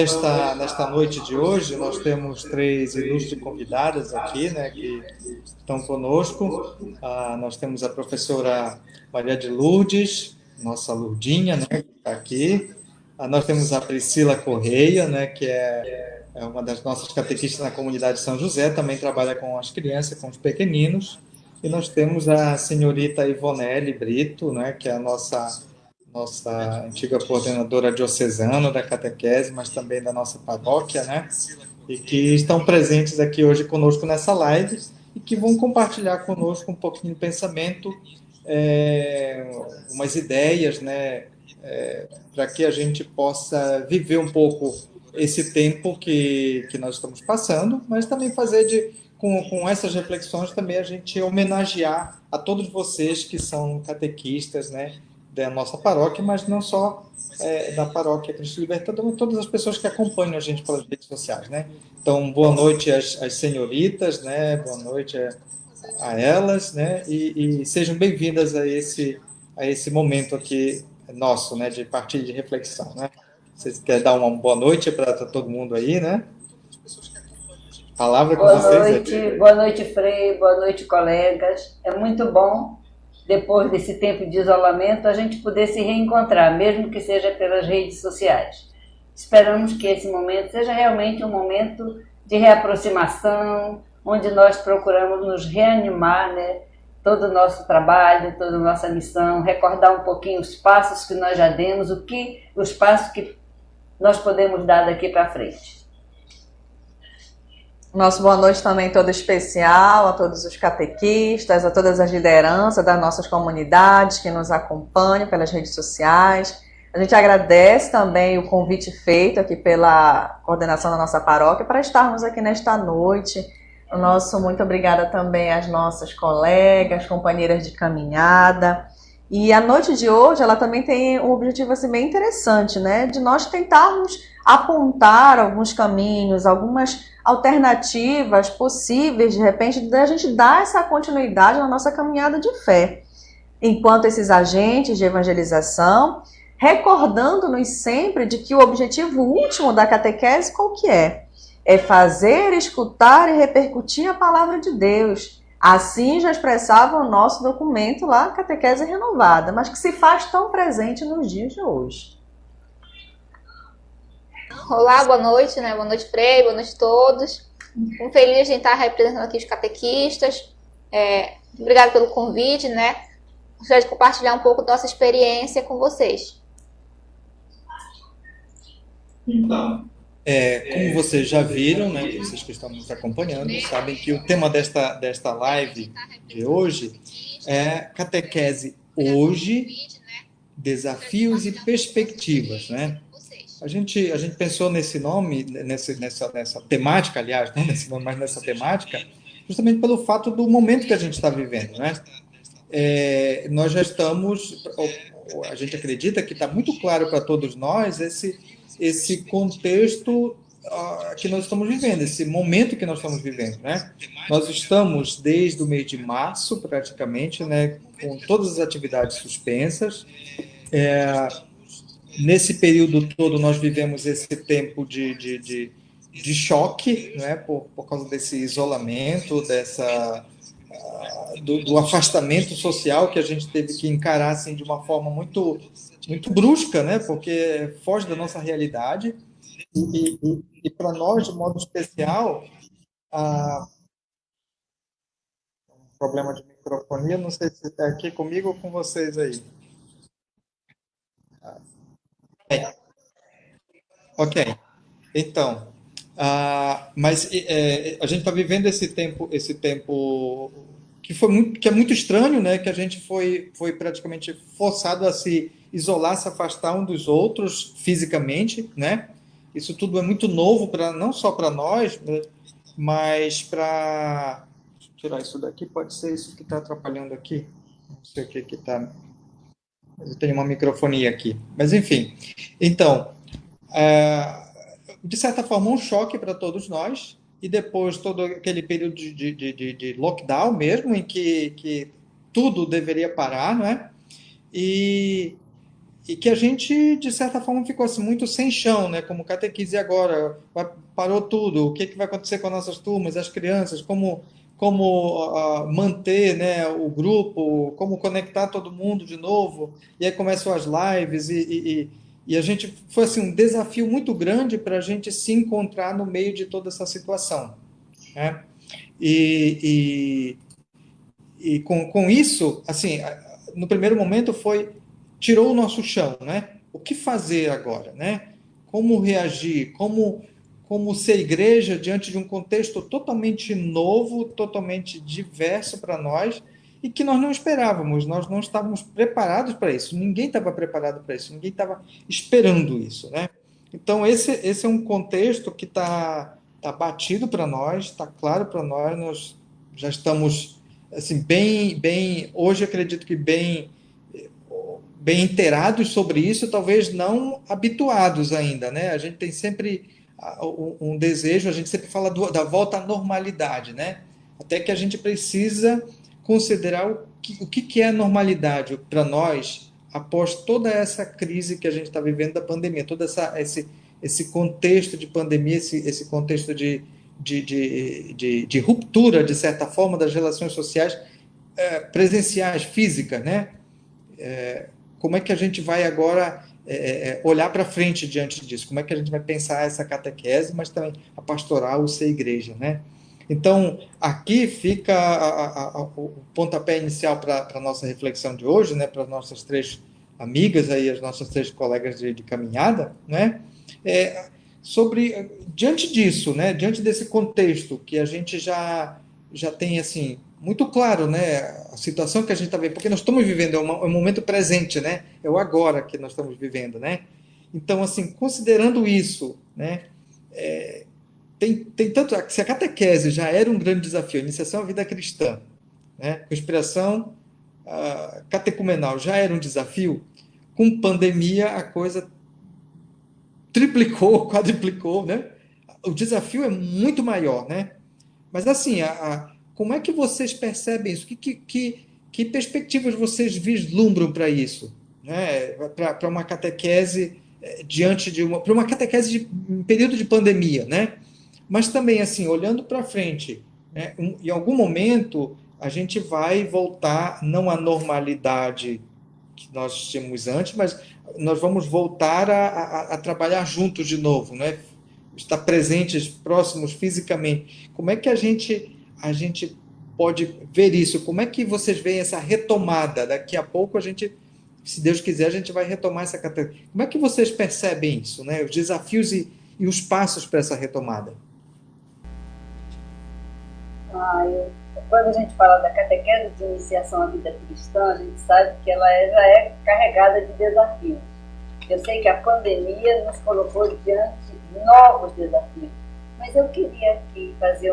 Nesta noite de hoje, nós temos três ilustres convidadas aqui, né, que estão conosco. Nós temos a professora Maria de Lourdes, nossa Lurdinha, né, que está aqui. Nós temos a Priscila Correia, né, que é uma das nossas catequistas na comunidade São José, também trabalha com as crianças, com os pequeninos. E nós temos a senhorita Ivonele Brito, né, que é a nossa antiga coordenadora diocesana da catequese, mas também da nossa paróquia, né? E que estão presentes aqui hoje conosco nessa live e que vão compartilhar conosco um pouquinho de pensamento, umas ideias, né? Para que a gente possa viver um pouco esse tempo que nós estamos passando, mas também fazer com essas reflexões também a gente homenagear a todos vocês que são catequistas, né? Da nossa paróquia, mas não só da paróquia Cristo Libertador, mas todas as pessoas que acompanham a gente pelas redes sociais, né? Então, boa noite às senhoritas, né? Boa noite a elas, né? E sejam bem-vindas a esse momento aqui nosso, né? De partilha de reflexão, né? Vocês querem dar uma boa noite para todo mundo aí, né? Palavra com vocês aí. Boa noite, Frei, boa noite, colegas. É muito bom, depois desse tempo de isolamento, a gente poder se reencontrar, mesmo que seja pelas redes sociais. Esperamos que esse momento seja realmente um momento de reaproximação, onde nós procuramos nos reanimar, né? Todo o nosso trabalho, toda a nossa missão, recordar um pouquinho os passos que nós já demos, os passos que nós podemos dar daqui para frente. Nosso boa noite também todo especial a todos os catequistas, a todas as lideranças das nossas comunidades que nos acompanham pelas redes sociais. A gente agradece também o convite feito aqui pela coordenação da nossa paróquia para estarmos aqui nesta noite. O nosso muito obrigada também às nossas colegas, companheiras de caminhada. E a noite de hoje, ela também tem um objetivo assim, bem interessante, né? De nós tentarmos apontar alguns caminhos, algumas alternativas possíveis, de repente, da gente dar essa continuidade na nossa caminhada de fé. Enquanto esses agentes de evangelização, recordando-nos sempre de que o objetivo último da catequese qual que é? É fazer, escutar e repercutir a palavra de Deus. Assim já expressava o nosso documento lá, Catequese Renovada, mas que se faz tão presente nos dias de hoje. Olá, boa noite, né? Boa noite, Frei, boa noite a todos. Fico feliz de estar representando aqui os catequistas. Obrigada pelo convite, né? Gostaria de compartilhar um pouco da nossa experiência com vocês. Então, como vocês já viram, né, vocês que estão nos acompanhando, sabem que o tema desta live de hoje é Catequese Hoje, Desafios e Perspectivas, né? A gente pensou nesse nome, nessa temática, aliás, não nesse nome, mas nessa temática, justamente pelo fato do momento que a gente está vivendo, né? Nós já estamos, a gente acredita que está muito claro para todos nós esse contexto que nós estamos vivendo, esse momento que nós estamos vivendo, né? Nós estamos desde o mês de março, praticamente, né, com todas as atividades suspensas. Nesse período todo, nós vivemos esse tempo de choque, né, por causa desse isolamento, do afastamento social que a gente teve que encarar assim, de uma forma muito, muito brusca, né, porque foge da nossa realidade. E para nós, de modo especial, um problema de microfonia, não sei se está aqui comigo ou com vocês aí. Ok. Então, mas a gente está vivendo esse tempo que é muito estranho, né? Que a gente foi praticamente forçado a se isolar, se afastar um dos outros fisicamente, né? Isso tudo é muito novo para não só para nós, né, mas para tirar isso daqui, pode ser isso que está atrapalhando aqui. Não sei o que está. Eu tenho uma microfonia aqui, mas enfim. Então, de certa forma, um choque para todos nós, e depois todo aquele período de lockdown mesmo, em que tudo deveria parar, não é? E e que a gente, de certa forma, ficou assim, muito sem chão, né? Como catequise agora, parou tudo, o que, que vai acontecer com as nossas turmas, as crianças, como manter, né, o grupo, como conectar todo mundo de novo, e aí começam as lives, e a gente, foi assim, um desafio muito grande para a gente se encontrar no meio de toda essa situação, né? E, com isso, assim, no primeiro momento tirou o nosso chão, né? O que fazer agora, né? Como reagir? Como ser igreja diante de um contexto totalmente novo, totalmente diverso para nós e que nós não esperávamos, nós não estávamos preparados para isso, ninguém estava preparado para isso, ninguém estava esperando isso, né? Então, esse é um contexto que tá batido para nós, está claro para nós, nós já estamos assim, hoje acredito que bem inteirados sobre isso, talvez não habituados ainda, né? A gente tem sempre um desejo, a gente sempre fala da volta à normalidade, né? Até que a gente precisa considerar o que é a normalidade para nós após toda essa crise que a gente está vivendo da pandemia, todo esse contexto de pandemia, esse contexto de ruptura, de certa forma, das relações sociais presenciais, físicas, né? Como é que a gente vai agora olhar para frente diante disso? Como é que a gente vai pensar essa catequese, mas também a pastoral, o ser igreja, né? Então, aqui fica o pontapé inicial para a nossa reflexão de hoje, né? Para as nossas três amigas aí, as nossas três colegas de caminhada, né? Diante disso, né? Diante desse contexto que a gente já tem assim muito claro, né, a situação que a gente está vivendo, porque nós estamos vivendo, é um momento presente, né, é o agora que nós estamos vivendo, né, então, assim, considerando isso, né, tem tanto, se a catequese já era um grande desafio, a iniciação à vida cristã, né, com inspiração catecumenal já era um desafio, com pandemia a coisa triplicou, quadriplicou, né, o desafio é muito maior, né, mas assim, como é que vocês percebem isso? Que perspectivas vocês vislumbram para isso? Né? Para uma catequese para uma catequese em período de pandemia, né? Mas também, assim, olhando para frente, né? Em algum momento a gente vai voltar, não à normalidade que nós tínhamos antes, mas nós vamos voltar a trabalhar juntos de novo, né? Estar presentes, próximos fisicamente. Como é que a gente pode ver isso? Como é que vocês veem essa retomada? Daqui a pouco a gente, se Deus quiser, a gente vai retomar essa categoria. Como é que vocês percebem isso, né? Os desafios e os passos para essa retomada? Quando a gente fala da catequese de iniciação à vida cristã, a gente sabe que ela já é carregada de desafios. Eu sei que a pandemia nos colocou diante de novos desafios, mas eu queria aqui fazer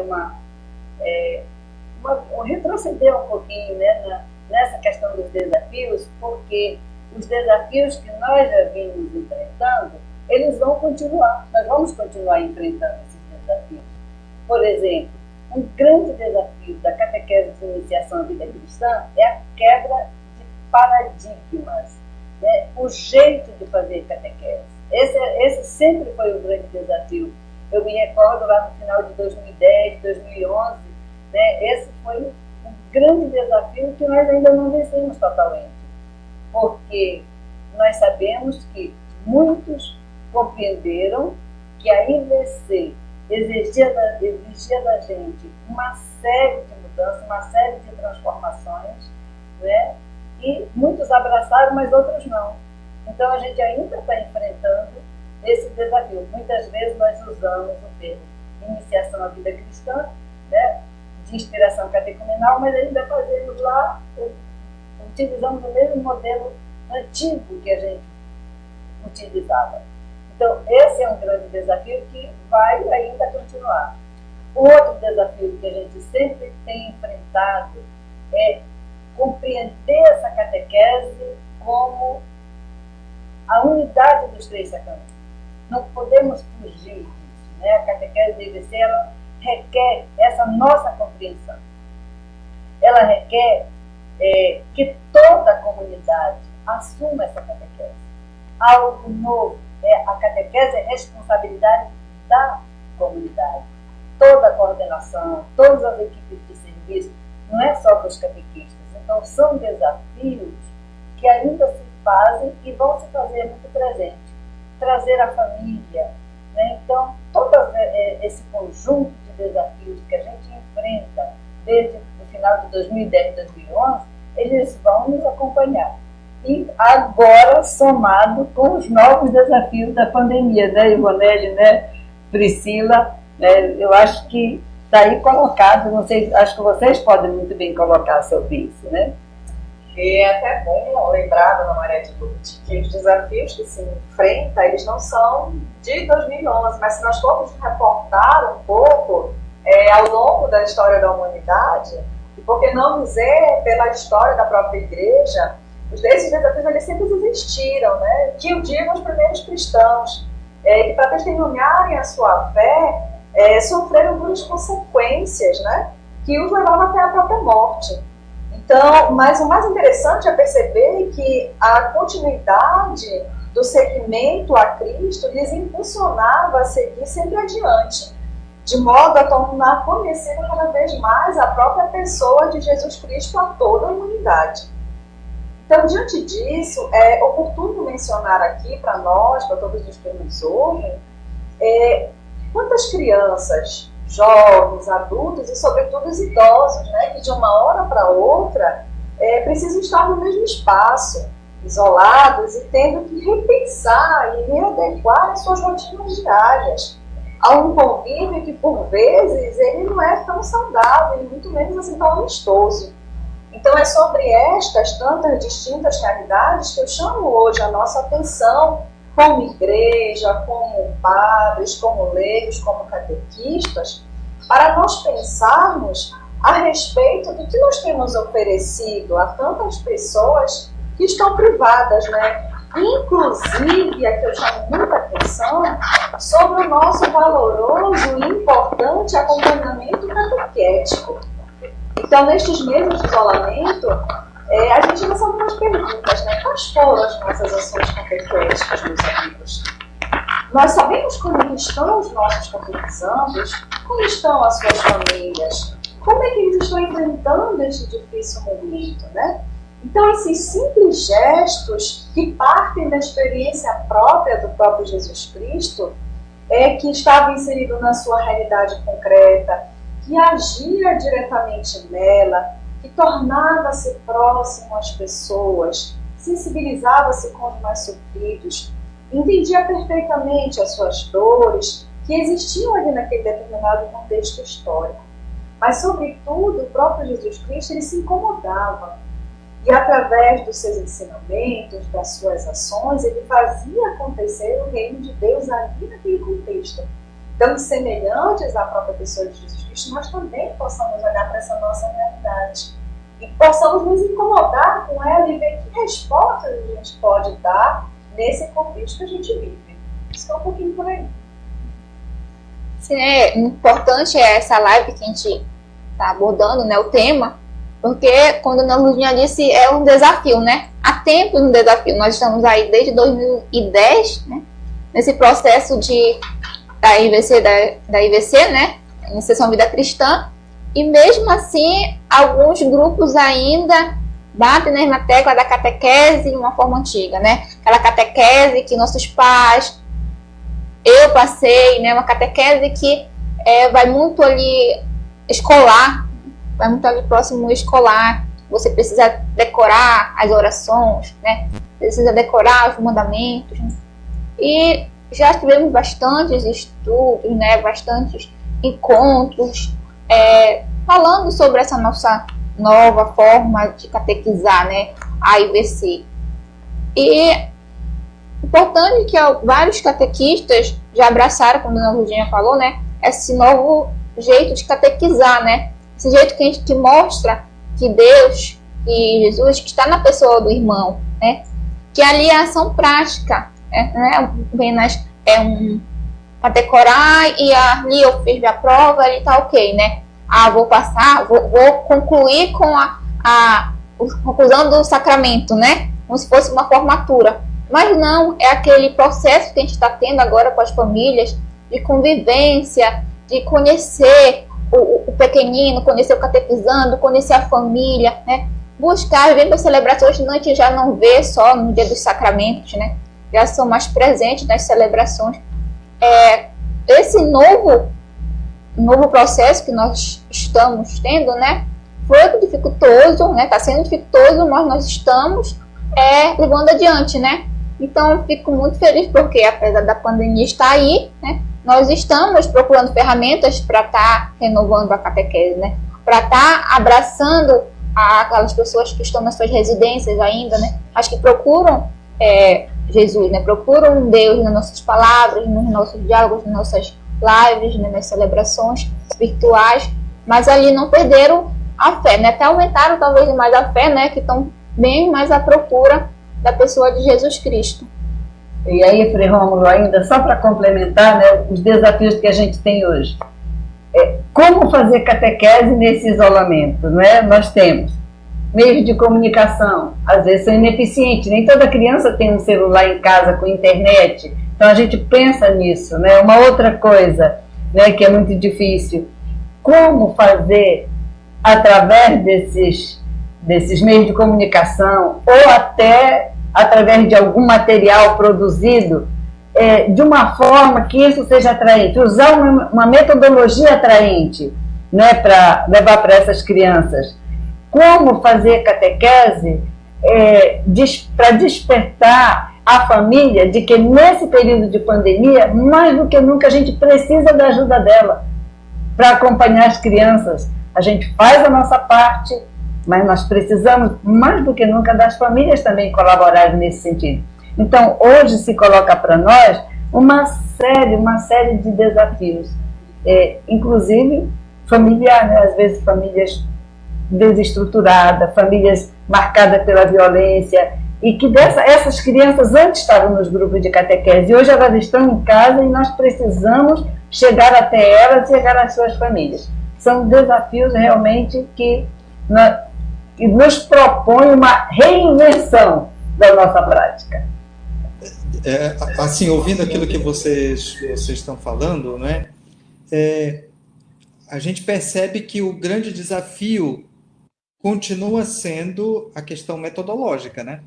retroceder um pouquinho, né, nessa questão dos desafios, porque os desafios que nós já vimos enfrentando, eles vão continuar, nós vamos continuar enfrentando esses desafios. Por exemplo, um grande desafio da catequese de iniciação à vida cristã é a quebra de paradigmas, né? O jeito de fazer catequese. Esse sempre foi o grande desafio. Eu me recordo lá no final de 2010, 2011, né? Esse foi um grande desafio que nós ainda não vencemos totalmente, porque nós sabemos que muitos compreenderam que a IVC exigia da gente uma série de mudanças, uma série de transformações, né? E muitos abraçaram, mas outros não. Então a gente ainda está enfrentando esse desafio. Muitas vezes nós usamos o termo iniciação à vida cristã, né, de inspiração catecumenal, mas ainda fazemos lá, utilizamos o mesmo modelo antigo que a gente utilizava. Então, esse é um grande desafio que vai ainda continuar. O outro desafio que a gente sempre tem enfrentado é compreender essa catequese como a unidade dos três sacramentos. Não podemos fugir disso, né? A catequese da IVC, ela requer essa nossa compreensão. Ela requer que toda a comunidade assuma essa catequese. algo novo. A catequese é responsabilidade da comunidade. Toda a coordenação, todas as equipes de serviço, não é só para os catequistas. Então, são desafios que ainda se fazem e vão se fazer muito presente. Trazer a família, né? Então, todo esse conjunto de desafios que a gente enfrenta desde o final de 2010, 2011, eles vão nos acompanhar. E agora, somado com os novos desafios da pandemia, né, Ivonete, né, Priscila, né, eu acho que está aí colocado, não sei, acho que vocês podem muito bem colocar sobre isso, né? E é até bom lembrar, dona Maria de Lourdes, que os desafios que se enfrenta, eles não são de 2011, mas se nós formos reportar um pouco ao longo da história da humanidade, e por que não dizer pela história da própria igreja, esses desafios eles sempre existiram, né? Que eu digo aos primeiros cristãos, que para testemunharem a sua fé, sofreram duras consequências, né? Que os levavam até a própria morte. Então, mas o mais interessante é perceber que a continuidade do seguimento a Cristo lhes impulsionava a seguir sempre adiante, de modo a tornar conhecida cada vez mais a própria pessoa de Jesus Cristo a toda a humanidade. Então, diante disso, é oportuno mencionar aqui para nós, para todos os que nos ouvem, quantas crianças, jovens, adultos e, sobretudo, os idosos, né, que de uma hora para outra precisam estar no mesmo espaço, isolados e tendo que repensar e readequar as suas rotinas diárias a um convívio que, por vezes, ele não é tão saudável e muito menos assim tão amistoso. Então, é sobre estas tantas distintas realidades que eu chamo hoje a nossa atenção como igreja, como padres, como leigos, como catequistas, para nós pensarmos a respeito do que nós temos oferecido a tantas pessoas que estão privadas, né? Inclusive, aqui eu chamo muita atenção sobre o nosso valoroso e importante acompanhamento catequético. Então, nestes meses de isolamento, a gente lança algumas perguntas, né? Quais foram as nossas ações catequéticas, meus amigos? Nós sabemos como estão os nossos catequizandos, como estão as suas famílias, como é que eles estão enfrentando este difícil momento, né? Então, esses simples gestos que partem da experiência própria do próprio Jesus Cristo, que estava inserido na sua realidade concreta, que agia diretamente nela, que tornava-se próximo às pessoas, sensibilizava-se com os mais sofridos, entendia perfeitamente as suas dores que existiam ali naquele determinado contexto histórico. Mas, sobretudo, o próprio Jesus Cristo ele se incomodava. E, através dos seus ensinamentos, das suas ações, ele fazia acontecer o reino de Deus ali naquele contexto. Então, semelhantes à própria pessoa de Jesus Cristo, nós também possamos olhar para essa nossa realidade e possamos nos incomodar com ela e ver que respostas a gente pode dar nesse contexto que a gente vive. Isso é um pouquinho por aí. Sim, importante essa live que a gente está abordando, né, o tema, porque, como a dona Lurdinha disse, é um desafio, né? Há tempo no desafio. Nós estamos aí desde 2010, né, nesse processo da IVC, né, Iniciação Vida Cristã, e mesmo assim, alguns grupos ainda batem na tecla da catequese de uma forma antiga, né? Aquela catequese que nossos pais, eu passei, né? Uma catequese que vai muito ali escolar, vai muito ali próximo escolar. Você precisa decorar as orações, né? Precisa decorar os mandamentos. Né? E já tivemos bastantes estudos, né? Bastantes encontros falando sobre essa nossa nova forma de catequizar, né? A IVC. E importante que vários catequistas já abraçaram, como a dona Rudinha falou, né? Esse novo jeito de catequizar, né? Esse jeito que mostra que Deus, que Jesus, que está na pessoa do irmão, né? Que ali é a ação prática, né? Apenas para decorar e ali eu fiz a prova, ali tá ok, né? Vou passar, vou concluir com a conclusão do sacramento, né? Como se fosse uma formatura. Mas não, é aquele processo que a gente está tendo agora com as famílias, de convivência, de conhecer o pequenino, conhecer o catequizando, conhecer a família, né? Buscar, vir para as celebrações, a gente já não vê só no dia dos sacramentos, né? Já são mais presentes nas celebrações. Esse novo processo que nós estamos tendo, né? Foi dificultoso, né? Está sendo dificultoso, mas nós estamos levando adiante, né? Então, fico muito feliz porque, apesar da pandemia estar aí, né, nós estamos procurando ferramentas para estar renovando a catequese, né, para estar abraçando aquelas pessoas que estão nas suas residências ainda, né, as que procuram Jesus, né, procuram Deus nas nossas palavras, nos nossos diálogos, nas nossas lives, né, nas celebrações virtuais, mas ali não perderam a fé, né, até aumentaram talvez mais a fé, né, que estão bem mais à procura da pessoa de Jesus Cristo. E aí, Frei Rômulo, ainda só para complementar, né, os desafios que a gente tem hoje. Como fazer catequese nesse isolamento? Né? Nós temos meios de comunicação, às vezes são ineficientes, nem toda criança tem um celular em casa com internet, então a gente pensa nisso. Né? Uma outra coisa, né, que é muito difícil, como fazer através desses meios de comunicação, ou até através de algum material produzido, de uma forma que isso seja atraente, usar uma metodologia atraente, né, para levar para essas crianças. Como fazer catequese para despertar a família de que nesse período de pandemia, mais do que nunca, a gente precisa da ajuda dela para acompanhar as crianças. A gente faz a nossa parte, mas nós precisamos, mais do que nunca, das famílias também colaborarem nesse sentido. Então, hoje se coloca para nós uma série de desafios, inclusive familiar, né? Às vezes famílias desestruturadas, famílias marcadas pela violência, e que essas crianças antes estavam nos grupos de catequese, e hoje elas estão em casa e nós precisamos chegar até elas e chegar às suas famílias. São desafios realmente que nos propõe uma reinvenção da nossa prática. Assim, ouvindo aquilo que vocês estão falando, né, a gente percebe que o grande desafio continua sendo a questão metodológica, né?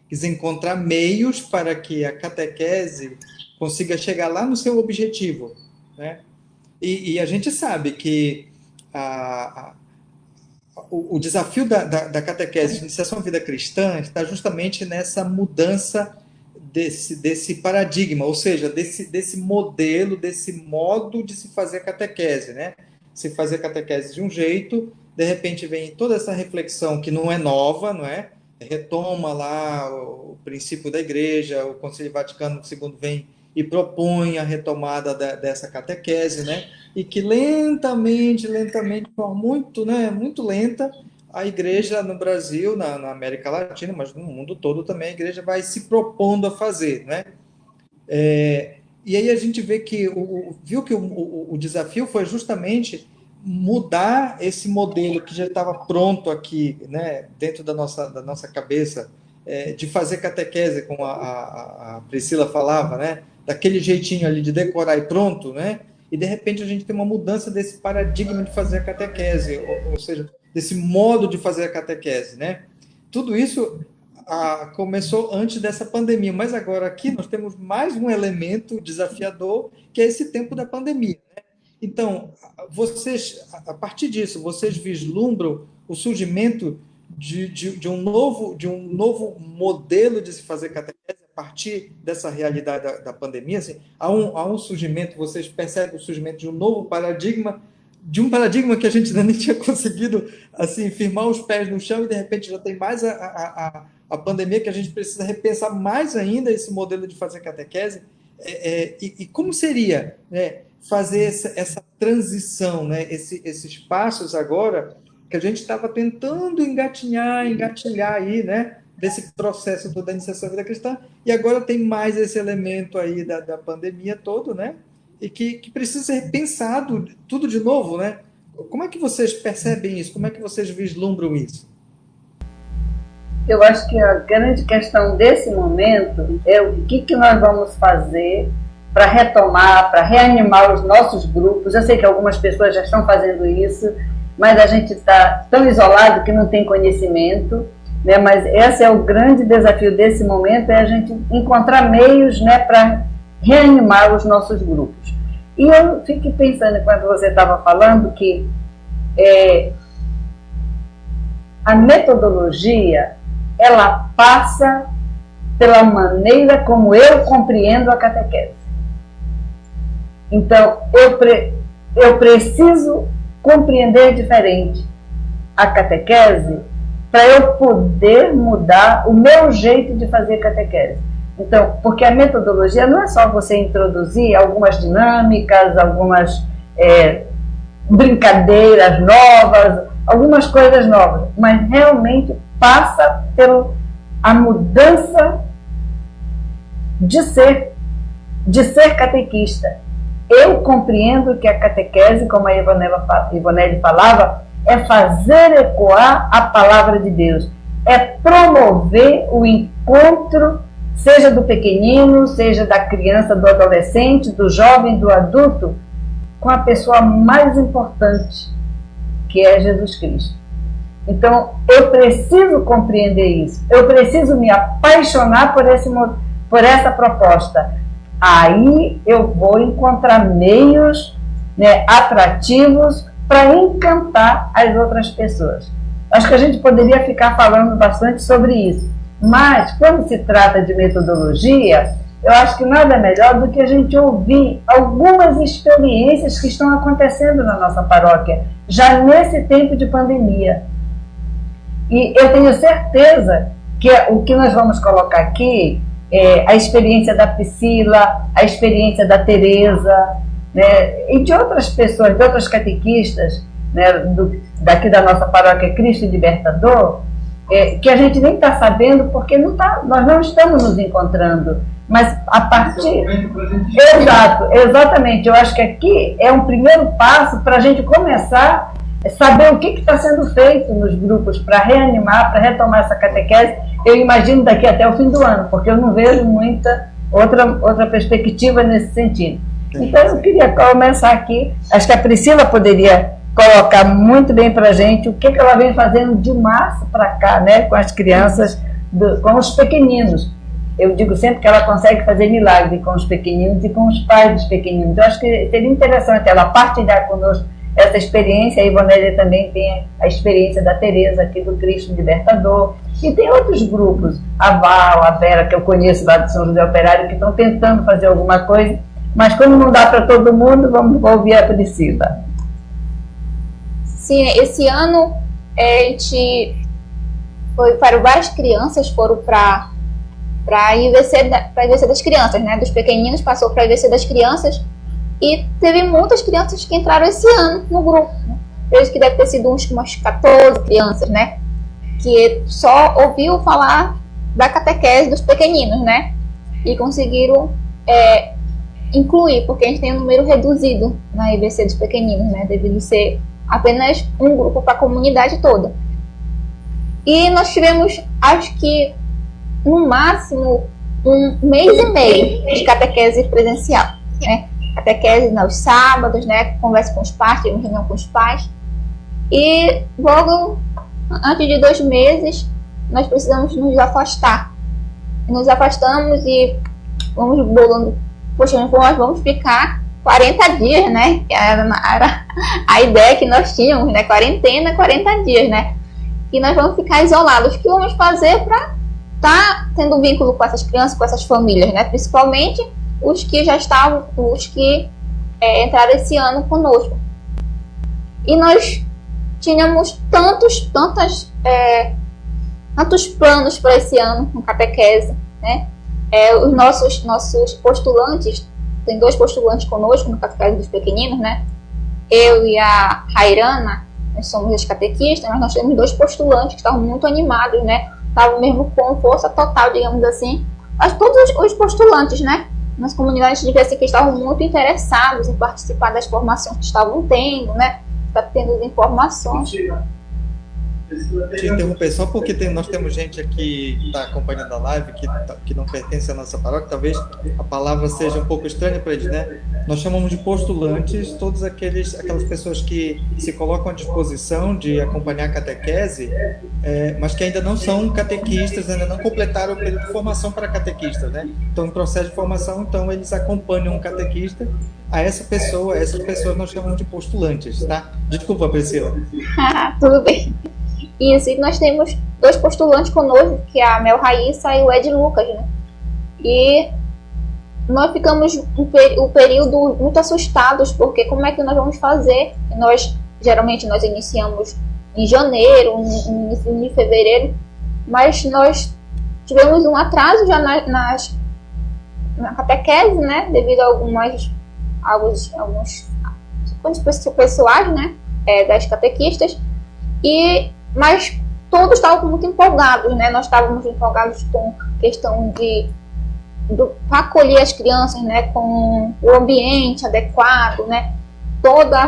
Quer dizer, encontrar meios para que a catequese consiga chegar lá no seu objetivo, né? E a gente sabe que o desafio da catequese de iniciação à vida cristã está justamente nessa mudança desse paradigma, ou seja, desse modelo, desse modo de se fazer catequese, né? Se fazer catequese de um jeito, de repente vem toda essa reflexão que não é nova, não é? Retoma lá o princípio da Igreja, o Concílio Vaticano II vem e propõe a retomada dessa catequese, né? E que lentamente, de forma muito lenta, a Igreja no Brasil, na América Latina, mas no mundo todo também, a Igreja vai se propondo a fazer, né? E aí a gente vê que viu que o desafio foi justamente mudar esse modelo que já estava pronto aqui, né, dentro da nossa cabeça, de fazer catequese, como a Priscila falava, né, daquele jeitinho ali de decorar e pronto, né, e de repente a gente tem uma mudança desse paradigma de fazer a catequese, ou seja, desse modo de fazer a catequese, né. Tudo isso começou antes dessa pandemia, mas agora aqui nós temos mais um elemento desafiador, que é esse tempo da pandemia, né? Então, vocês, a partir disso, vocês vislumbram o surgimento de um novo modelo de se fazer catequese a partir dessa realidade da pandemia? Assim, há um surgimento, vocês percebem o surgimento de um novo paradigma, de um paradigma que a gente ainda nem tinha conseguido assim, firmar os pés no chão, e de repente já tem mais a pandemia, que a gente precisa repensar mais ainda esse modelo de fazer catequese. E como seria, né, fazer essa transição, né, esses passos agora que a gente estava tentando engatilhar aí, né, desse processo da iniciação à vida cristã, e agora tem mais esse elemento aí da pandemia todo, né, e que precisa ser repensado tudo de novo, né? Como é que vocês percebem isso? Como é que vocês vislumbram isso? Eu acho que a grande questão desse momento é o que nós vamos fazer para retomar, para reanimar os nossos grupos. Eu sei que algumas pessoas já estão fazendo isso, mas a gente está tão isolado que não tem conhecimento, né? Mas esse é o grande desafio desse momento, é a gente encontrar meios, né, para reanimar os nossos grupos. E eu fiquei pensando, enquanto você estava falando, que a metodologia, ela passa pela maneira como eu compreendo a catequese. Então, eu preciso compreender diferente a catequese para eu poder mudar o meu jeito de fazer catequese. Então, porque a metodologia não é só você introduzir algumas dinâmicas, algumas brincadeiras novas, algumas coisas novas, mas realmente passa pela mudança de ser catequista. Eu compreendo que a catequese, como a Ivonelli falava, é fazer ecoar a palavra de Deus, é promover o encontro, seja do pequenino, seja da criança, do adolescente, do jovem, do adulto, com a pessoa mais importante, que é Jesus Cristo. Então, eu preciso compreender isso, eu preciso me apaixonar por essa proposta. Aí eu vou encontrar meios, né, atrativos para encantar as outras pessoas. Acho que a gente poderia ficar falando bastante sobre isso, mas quando se trata de metodologia, eu acho que nada melhor do que a gente ouvir algumas experiências que estão acontecendo na nossa paróquia, já nesse tempo de pandemia. E eu tenho certeza que o que nós vamos colocar aqui é a experiência da Priscila, a experiência da Tereza, né, e de outras pessoas, de outras catequistas, né, daqui da nossa paróquia Cristo Libertador, que a gente nem está sabendo porque nós não estamos nos encontrando. Mas a partir... Exatamente. Eu acho que aqui é um primeiro passo para a gente começar a saber o que está sendo feito nos grupos para reanimar, para retomar essa catequese. Eu imagino daqui até o fim do ano, porque eu não vejo muita outra perspectiva nesse sentido. Então eu queria começar aqui, acho que a Priscila poderia colocar muito bem para a gente o que ela vem fazendo de março para cá, né, com as crianças, com os pequeninos. Eu digo sempre que ela consegue fazer milagre com os pequeninos e com os pais dos pequeninos. Eu acho que seria interessante ela partilhar conosco essa experiência. A Ivonelli também tem a experiência da Tereza aqui do Cristo Libertador. E tem outros grupos, a Val, a Vera, que eu conheço lá do São José Operário, que estão tentando fazer alguma coisa. Mas como não dá para todo mundo, vamos ouvir a Priscila. Sim, esse ano a gente foi para várias crianças, foram para a IVC das crianças, né? Dos pequeninos passou para a IVC das crianças e teve muitas crianças que entraram esse ano no grupo. Vejo que deve ter sido umas 14 crianças, né? Que só ouviu falar da catequese dos pequeninos, né? E conseguiram incluir, porque a gente tem um número reduzido na IVC dos pequeninos, né? Devido ser apenas um grupo para a comunidade toda. E nós tivemos, acho que no máximo, 1 mês e meio de catequese presencial, né? Catequese nos sábados, né? Conversa com os pais, tivemos reunião com os pais. E logo antes de 2 meses, nós precisamos nos afastar. Nos afastamos e vamos bolando, poxa, nós vamos ficar 40 dias, né? Que era a ideia que nós tínhamos, né? Quarentena, 40 dias, né? E nós vamos ficar isolados. O que vamos fazer para estar tendo vínculo com essas crianças, com essas famílias, né? Principalmente os que já estavam, os que entraram esse ano conosco. E nós tínhamos tantos planos para esse ano com catequese, né? Os nossos postulantes, tem 2 postulantes conosco no catequese dos pequeninos, né? Eu e a Rairana, nós somos as catequistas, mas nós temos 2 postulantes que estavam muito animados, né? Estavam mesmo com força total, digamos assim. Mas todos os postulantes, né? Nas comunidades de IVC que estavam muito interessados em participar das formações que estavam tendo, né? Está tendo as informações. te interromper só porque nós temos gente aqui que está acompanhando a live que não pertence à nossa paróquia, talvez a palavra seja um pouco estranha para eles, né? Nós chamamos de postulantes todas aquelas pessoas que se colocam à disposição de acompanhar a catequese, mas que ainda não são catequistas, ainda não completaram o período de formação para catequistas, né? Então, em processo de formação, então eles acompanham um catequista. A essas pessoas nós chamamos de postulantes, tá? Desculpa, Priscila. Tudo bem. Isso, e nós temos 2 postulantes conosco, que é a Mel Raíssa e o Ed Lucas, né? E nós ficamos um período muito assustados, porque como é que nós vamos fazer? Geralmente nós iniciamos em janeiro, em fevereiro, mas nós tivemos um atraso já na catequese, né? Devido a alguns pessoais, né? Das catequistas, mas todos estavam muito empolgados, né? Nós estávamos empolgados com a questão para acolher as crianças, né? Com o ambiente adequado, né?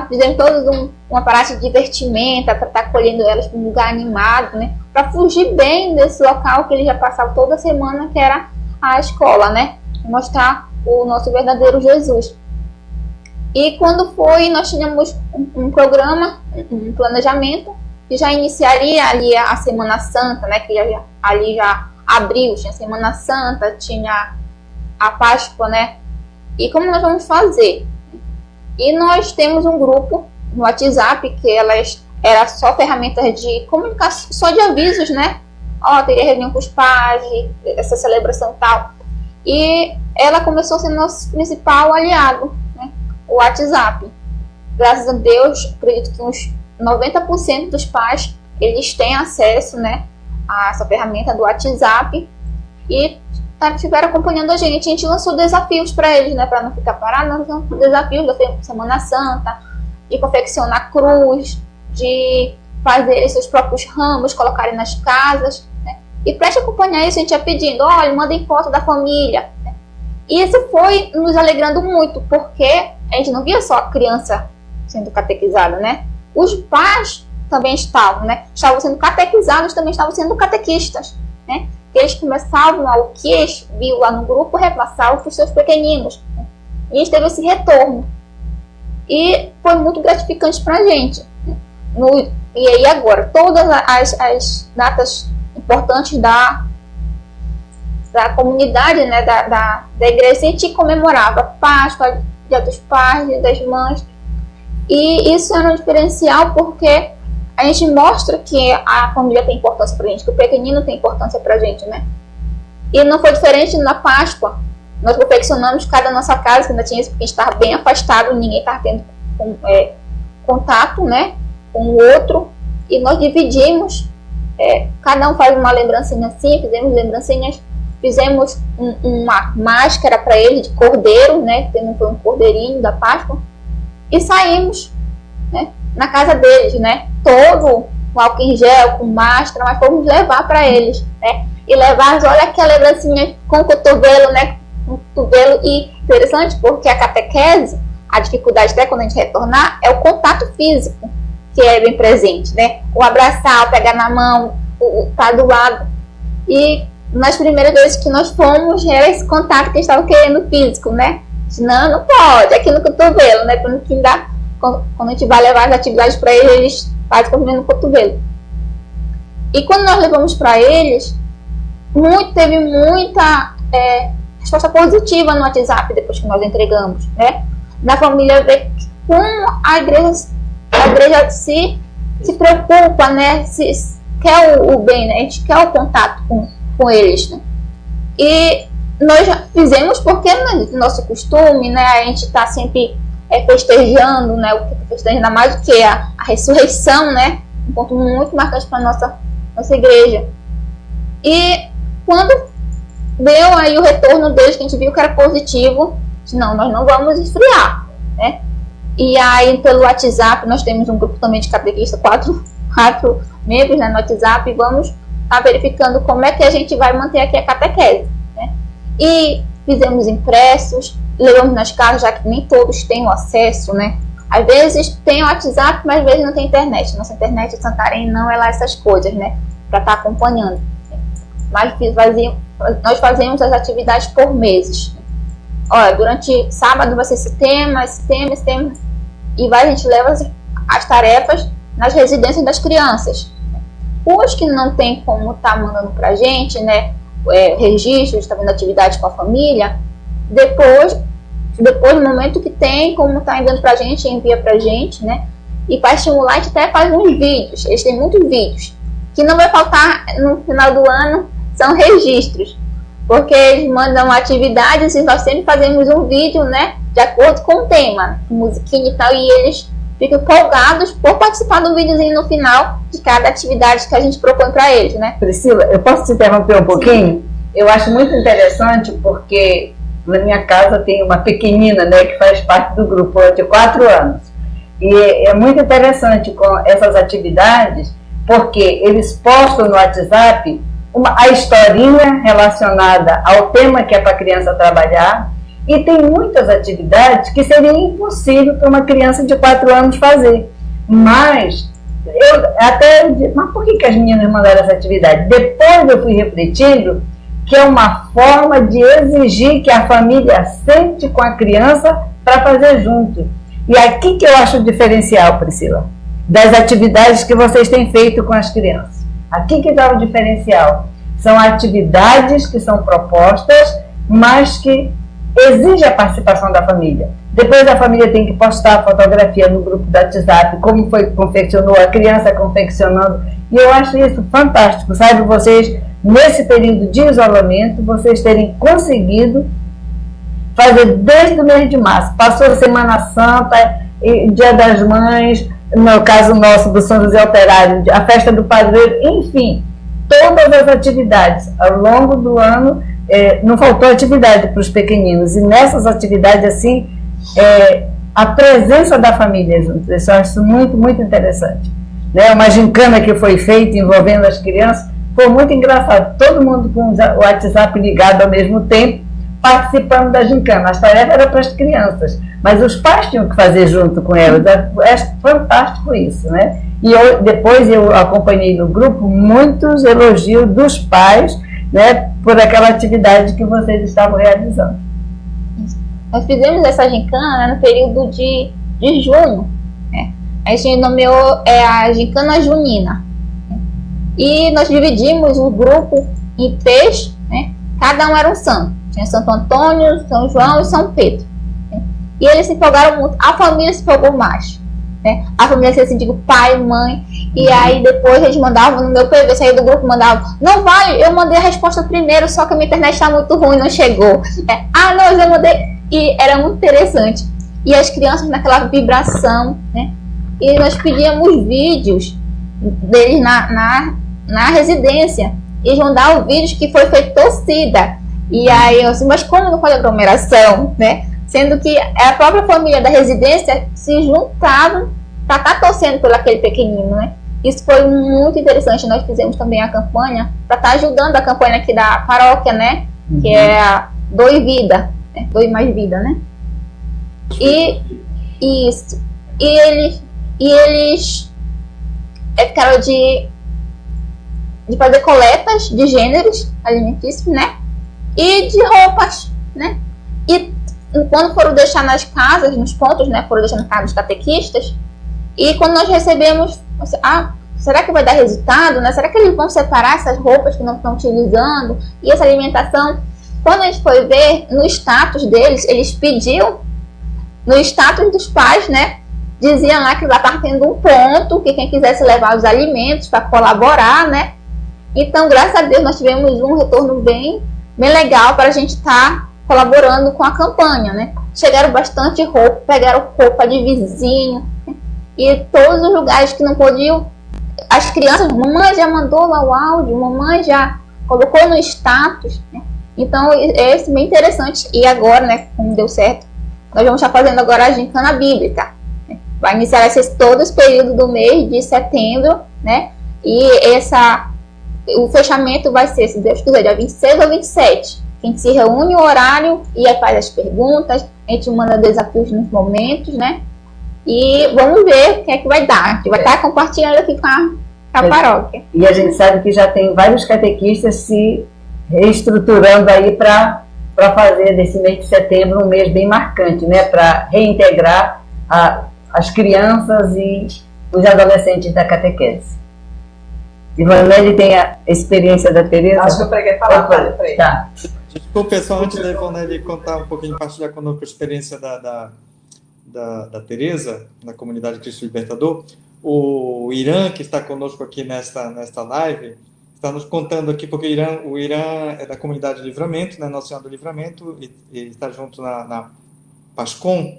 Fizemos todo um aparato de divertimento para estar acolhendo elas para um lugar animado, né? Para fugir bem desse local que eles já passavam toda semana, que era a escola, né? Mostrar o nosso verdadeiro Jesus. E quando nós tínhamos um programa, um planejamento, que já iniciaria ali a Semana Santa, né? Que ali já abriu, tinha a Semana Santa, tinha a Páscoa, né? E como nós vamos fazer? E nós temos um grupo no WhatsApp, que era só ferramentas de comunicação, só de avisos, né? Teria reunião com os pais, essa celebração e tal. E ela começou a ser nosso principal aliado, né? O WhatsApp. Graças a Deus, acredito que uns 90% dos pais, eles têm acesso, né, a essa ferramenta do WhatsApp e estiveram acompanhando a gente lançou desafios para eles, né, para não ficar parado, nós lançamos desafios da Semana Santa, de confeccionar cruz, de fazer seus próprios ramos, colocarem nas casas, né, e para acompanhar isso a gente ia pedindo, olha, mandem foto da família, né? E isso foi nos alegrando muito, porque a gente não via só a criança sendo catequizada, né? Os pais também estavam, né? Estavam sendo catequizados, também estavam sendo catequistas, né? Eles começavam o que eles viam lá no grupo, repassavam para os seus pequeninos, né? E a gente teve esse retorno. E foi muito gratificante para a gente, né? E aí agora, todas as datas importantes da comunidade, né? Da igreja, a gente comemorava Páscoa, Dia dos Pais, Dia das Mães. E isso era um diferencial porque a gente mostra que a família tem importância pra gente, que o pequenino tem importância pra gente, né? E não foi diferente na Páscoa. Nós confeccionamos cada nossa casa, que ainda tinha isso, porque a gente estava bem afastado, ninguém estava tendo contato, né, com o outro. E nós dividimos, cada um faz uma lembrancinha assim, fizemos lembrancinhas, fizemos uma máscara para ele de cordeiro, né, que não foi um cordeirinho da Páscoa. E saímos, né, na casa deles, né, todo o álcool em gel, com máscara, mas fomos levar para eles, né, e levar, olha aqui a lembrancinha com o cotovelo, né, com o cotovelo. E interessante porque a catequese, a dificuldade até quando a gente retornar, é o contato físico, que é bem presente, né, o abraçar, o pegar na mão, o estar do lado. E nas primeiras vezes que nós fomos, era esse contato que eles estavam querendo físico, né. Não pode, aqui no cotovelo, né? Quando a gente vai levar as atividades para eles, eles fazem comendo no cotovelo. E quando nós levamos para eles, teve muita resposta positiva no WhatsApp depois que nós entregamos, né? Da família ver como a igreja se preocupa, né? Quer o bem, né? A gente quer o contato com eles, né? E nós já fizemos porque no nosso costume, né, a gente está sempre festejando, né, o que festeja mais do que a ressurreição, né, um ponto muito marcante para nossa igreja. E quando deu aí o retorno deles, que a gente viu que era positivo, não, nós não vamos esfriar, né. E aí pelo WhatsApp nós temos um grupo também de catequistas, quatro membros, né, no WhatsApp, e vamos estar verificando como é que a gente vai manter aqui a catequese. E fizemos impressos, levamos nas casas, já que nem todos têm o acesso, né, Às vezes tem o WhatsApp, mas às vezes não tem internet. Nossa internet em Santarém não é lá essas coisas, né? Para estar acompanhando. Mas nós fazemos as atividades por meses. Olha, durante sábado vai ser esse tema. E a gente leva as tarefas nas residências das crianças. Os que não tem como estar mandando pra gente, né? Registros, está vendo atividades com a família. Depois do momento que tem, como está enviando pra gente, envia pra gente, né? E para estimular, a gente até faz uns vídeos. Eles têm muitos vídeos. Que não vai faltar no final do ano, são registros. Porque eles mandam atividades e nós sempre fazemos um vídeo, né? De acordo com o tema, musiquinha e tal. E eles ficam empolgados por participar do videozinho no final de cada atividade que a gente propõe para eles, né? Priscila, eu posso te interromper um pouquinho? Eu acho muito interessante porque na minha casa tem uma pequenina, né, que faz parte do grupo de 4 anos. E é muito interessante com essas atividades, porque eles postam no WhatsApp a historinha relacionada ao tema que é para a criança trabalhar, e tem muitas atividades que seria impossível para uma criança de 4 anos fazer. Mas por que as meninas mandaram essa atividade? Depois eu fui refletindo que é uma forma de exigir que a família sente com a criança para fazer junto. E aqui que eu acho o diferencial, Priscila, das atividades que vocês têm feito com as crianças. Aqui que está o diferencial. São atividades que são propostas, mas que exigem a participação da família. Depois a família tem que postar a fotografia no grupo do WhatsApp, como foi que confeccionou, a criança confeccionando. E eu acho isso fantástico, sabe? Vocês, nesse período de isolamento, vocês terem conseguido fazer desde o mês de março. Passou a Semana Santa, Dia das Mães, no caso nosso do São José Operário, a festa do padroeiro, enfim, todas as atividades ao longo do ano, não faltou atividade para os pequeninos. E nessas atividades, assim, a presença da família junto, isso eu acho muito, muito interessante. Né? Uma gincana que foi feita envolvendo as crianças, foi muito engraçado. Todo mundo com o WhatsApp ligado ao mesmo tempo, participando da gincana. As tarefas eram para as crianças, mas os pais tinham que fazer junto com elas. É fantástico isso, né? E depois eu acompanhei no grupo muitos elogios dos pais, né, por aquela atividade que vocês estavam realizando. Nós fizemos essa gincana, né, no período de junho. Né? A gente nomeou a gincana junina. E nós dividimos o grupo em 3, né? Cada um era um santo. Tinha Santo Antônio, São João e São Pedro. Né? E eles se empolgaram muito. A família se empolgou mais. Né? A família, assim, digo, pai, mãe. E aí depois eles mandavam no meu PV, saía do grupo, mandavam, não vai, eu mandei a resposta primeiro, só que a minha internet está muito ruim, não chegou. Não, eu mandei. E era muito interessante. E as crianças naquela vibração, né? E nós pedíamos vídeos deles na residência. Eles mandavam vídeos que foi feito torcida. E aí eu assim, mas como não pode aglomeração, né? Sendo que a própria família da residência se juntava para estar torcendo por aquele pequenino, né? Isso foi muito interessante. Nós fizemos também a campanha para estar ajudando a campanha aqui da paróquia, né? Uhum. Que é a Doe Vida, né? Doe Mais Vida, né? E isso. E eles ficaram de fazer coletas de gêneros alimentícios, né? E de roupas, né? E quando foram deixar nas casas, nos pontos, né? Foram deixar na casa dos catequistas. E quando nós recebemos, será que vai dar resultado, né? Será que eles vão separar essas roupas que não estão utilizando e essa alimentação? Quando a gente foi ver no status deles, eles pediam no status dos pais, né? Diziam lá que lá estava tendo um ponto, que quem quisesse levar os alimentos para colaborar, né? Então, graças a Deus, nós tivemos um retorno bem legal para a gente estar colaborando com a campanha, né? Chegaram bastante roupa, pegaram roupa de vizinho, né? E todos os lugares que não podiam, as crianças, mamãe já mandou lá o áudio, mamãe já colocou no status, né? Então, é bem interessante. E agora, né, como deu certo, nós vamos estar fazendo agora a gincana bíblica. Né? Vai iniciar todo esse período do mês de setembro, né? E o fechamento vai ser, se Deus quiser, dia 26 ou 27. A gente se reúne o horário e aí faz as perguntas, a gente manda desafios nos momentos, né? E vamos ver o que é que vai dar. A gente vai estar compartilhando aqui com a paróquia. E a gente sabe que já tem vários catequistas se reestruturando aí para fazer desse mês de setembro um mês bem marcante, né? Para reintegrar as crianças e os adolescentes da catequese. Ivonelli tem a experiência da Tereza? Acho que eu preguei falar, Frei. Tá. Desculpa, pessoal, antes da Ivonelli contar um pouquinho, partilhar conosco a experiência da Tereza, na comunidade Cristo Libertador, o Irã, que está conosco aqui nesta live, está nos contando aqui, porque o Irã é da comunidade Livramento, né, Nossa Senhora do Livramento, e está junto na PASCOM,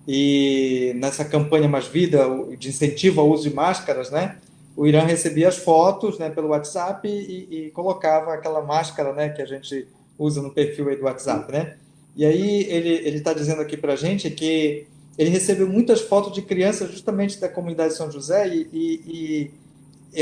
e nessa campanha Mais Vida, de incentivo ao uso de máscaras, né, o Irã recebia as fotos, né, pelo WhatsApp e colocava aquela máscara, né, que a gente usa no perfil aí do WhatsApp, né? E aí ele está dizendo aqui para a gente que ele recebeu muitas fotos de crianças justamente da comunidade de São José e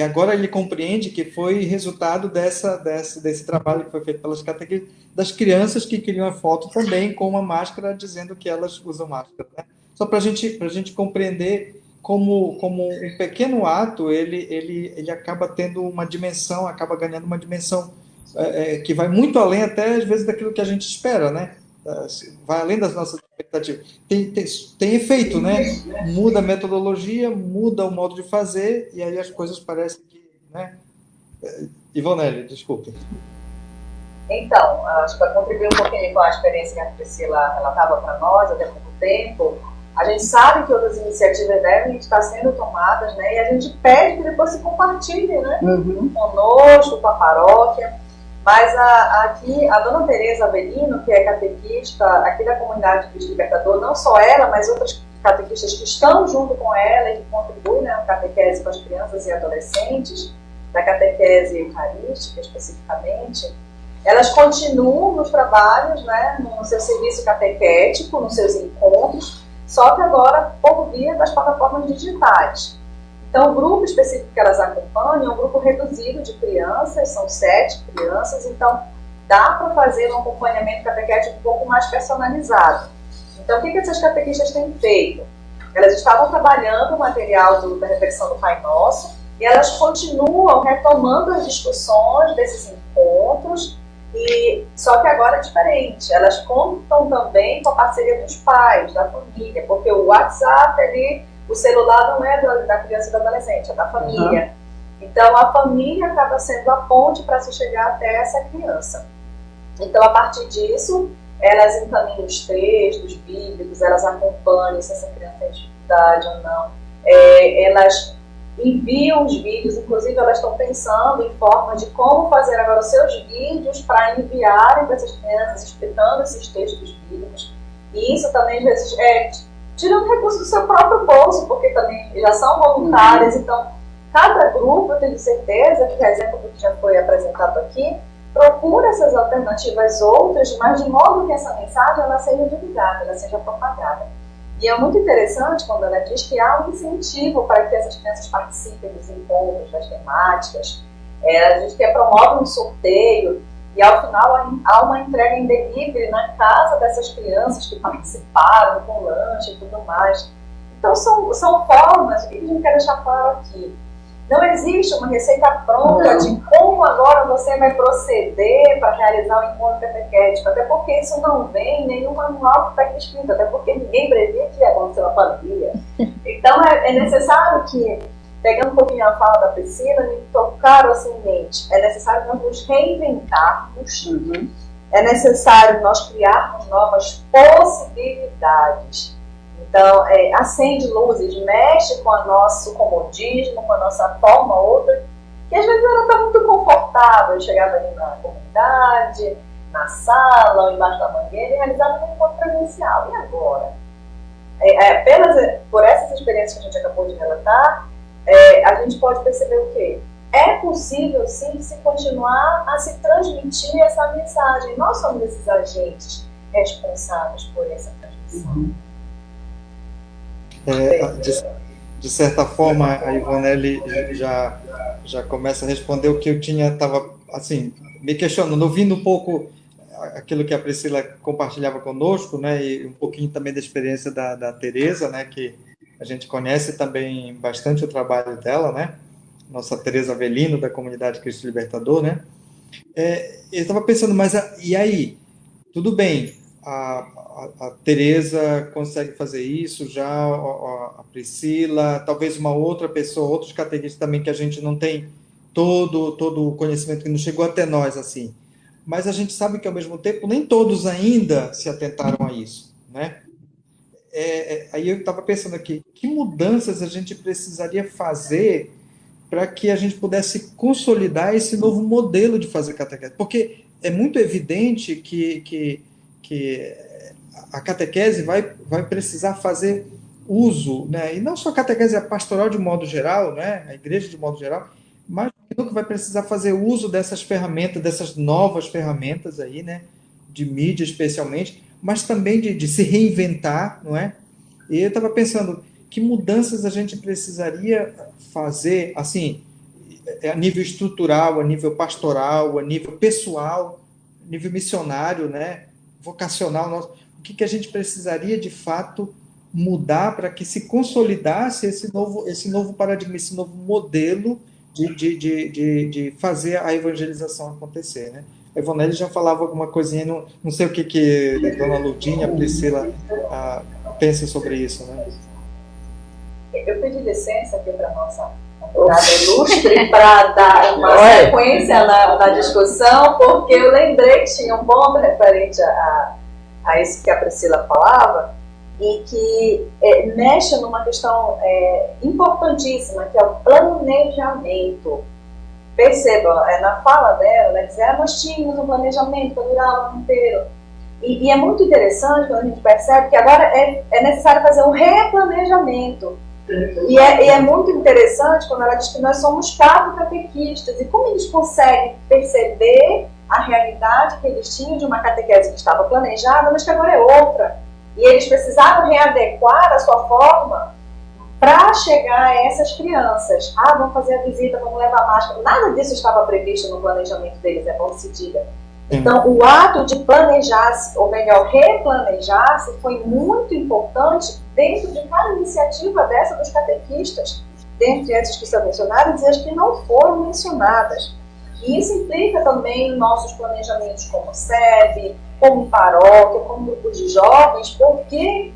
agora ele compreende que foi resultado desse trabalho que foi feito pelas catequistas, das crianças que queriam a foto também com uma máscara, dizendo que elas usam máscara, né? Só para a gente compreender como um pequeno ato, ele acaba tendo uma dimensão, acaba ganhando uma dimensão que vai muito além até, às vezes, daquilo que a gente espera, né? Vai além das nossas expectativas. Tem efeito, né? Muda a metodologia, muda o modo de fazer, e aí as coisas parecem que, né? Ivonelli, desculpe. Então, acho que para contribuir um pouquinho com a experiência que a Priscila relatava para nós até pouco tempo, a gente sabe que outras iniciativas devem estar sendo tomadas, né? E a gente pede que depois se compartilhe, né? Conosco, com a paróquia. Mas aqui, a dona Tereza Avelino, que é catequista aqui da comunidade Cristo Libertador, não só ela, mas outras catequistas que estão junto com ela e que contribuem na catequese com as crianças e adolescentes, da catequese eucarística especificamente, elas continuam nos trabalhos, né, no seu serviço catequético, nos seus encontros, só que agora por via das plataformas digitais. Então, o grupo específico que elas acompanham é um grupo reduzido de crianças, são 7 crianças, então dá para fazer um acompanhamento catequético um pouco mais personalizado. Então, o que essas catequistas têm feito? Elas estavam trabalhando o material da reflexão do Pai Nosso e elas continuam retomando as discussões desses encontros, só que agora é diferente. Elas contam também com a parceria dos pais, da família, porque o WhatsApp, o celular não é da criança e do adolescente, é da família. Então, a família acaba sendo a ponte para se chegar até essa criança. Então, a partir disso, elas encaminham os textos bíblicos, elas acompanham se essa criança tem dificuldade ou não. Elas enviam os vídeos, inclusive elas estão pensando em forma de como fazer agora os seus vídeos para enviarem para essas crianças, explicando esses textos bíblicos. E isso também, às vezes, tirando recursos do seu próprio bolso, porque também já são voluntárias. Então, cada grupo, eu tenho certeza, que é exemplo do que já foi apresentado aqui, procura essas alternativas outras, mas de modo que essa mensagem ela seja divulgada, ela seja propagada. E é muito interessante quando ela diz que há um incentivo para que essas crianças participem dos encontros, das temáticas. A gente promove um sorteio e, ao final, há uma entrega em delivery na casa dessas crianças que participaram, com lanche e tudo mais. Então, são formas, o que a gente quer deixar claro aqui? Não existe uma receita pronta de como agora você vai proceder para realizar o encontro catequético, até porque isso não vem em nenhum manual que está escrito, até porque ninguém previa que ia acontecer uma pandemia. Então, é necessário que, pegando um pouquinho a fala da Priscila, me tocaram assim em mente, é necessário nós nos reinventarmos, é necessário nós criarmos novas possibilidades. Então, acende luzes, mexe com o nosso comodismo, com a nossa forma outra, que às vezes ela está muito confortável, chegava ali na comunidade, na sala, ou embaixo da mangueira, e realizava um encontro presencial. E agora? Apenas por essas experiências que a gente acabou de relatar, a gente pode perceber o quê? É possível, sim, se continuar a se transmitir essa mensagem. Nós somos esses agentes responsáveis por essa transmissão. De certa forma, a Ivonelli já começa a responder o que eu estava assim, me questionando, ouvindo um pouco aquilo que a Priscila compartilhava conosco, né, e um pouquinho também da experiência da Tereza, né, que a gente conhece também bastante o trabalho dela, né? Nossa Tereza Avelino, da Comunidade Cristo Libertador, né? Eu estava pensando, mas e aí? Tudo bem, a Tereza consegue fazer isso, já a Priscila, talvez uma outra pessoa, outros catequistas também que a gente não tem todo o conhecimento, que não chegou até nós, assim. Mas a gente sabe que, ao mesmo tempo, nem todos ainda se atentaram a isso, né? Aí eu estava pensando aqui, que mudanças a gente precisaria fazer para que a gente pudesse consolidar esse novo modelo de fazer catequese? Porque é muito evidente que a catequese vai precisar fazer uso, né? E não só a catequese, a pastoral de modo geral, né? A igreja de modo geral, mas que vai precisar fazer uso dessas ferramentas, dessas novas ferramentas aí, né? De mídia especialmente, mas também de se reinventar, não é? E eu estava pensando, que mudanças a gente precisaria fazer, assim, a nível estrutural, a nível pastoral, a nível pessoal, a nível missionário, né? Vocacional, o que a gente precisaria, de fato, mudar para que se consolidasse esse novo paradigma, esse novo modelo de fazer a evangelização acontecer, né? A Ivonele já falava alguma coisinha, não sei o que Dona Ludinha, a Priscila pensa sobre isso, né? Eu pedi licença aqui para a nossa convidada ilustre para dar uma sequência na discussão, porque eu lembrei que tinha um ponto referente a isso que a Priscila falava, e que mexe numa questão importantíssima, que é o planejamento. Percebam, na fala dela, ela diz, nós tínhamos um planejamento para durar o ano inteiro. E é muito interessante quando a gente percebe que agora é necessário fazer um replanejamento. E é muito interessante quando ela diz que nós somos 4 catequistas, e como eles conseguem perceber a realidade que eles tinham de uma catequese que estava planejada, mas que agora é outra. E eles precisaram readequar a sua forma para chegar a essas crianças. Vamos fazer a visita, vamos levar máscara. Nada disso estava previsto no planejamento deles, é bom que se diga. Então, o ato de planejar-se, ou melhor, replanejar-se, foi muito importante dentro de cada iniciativa dessa dos catequistas, dentre essas que são mencionadas e as que não foram mencionadas. E isso implica também nossos planejamentos como SEB, como paróquia, como grupo de jovens, porque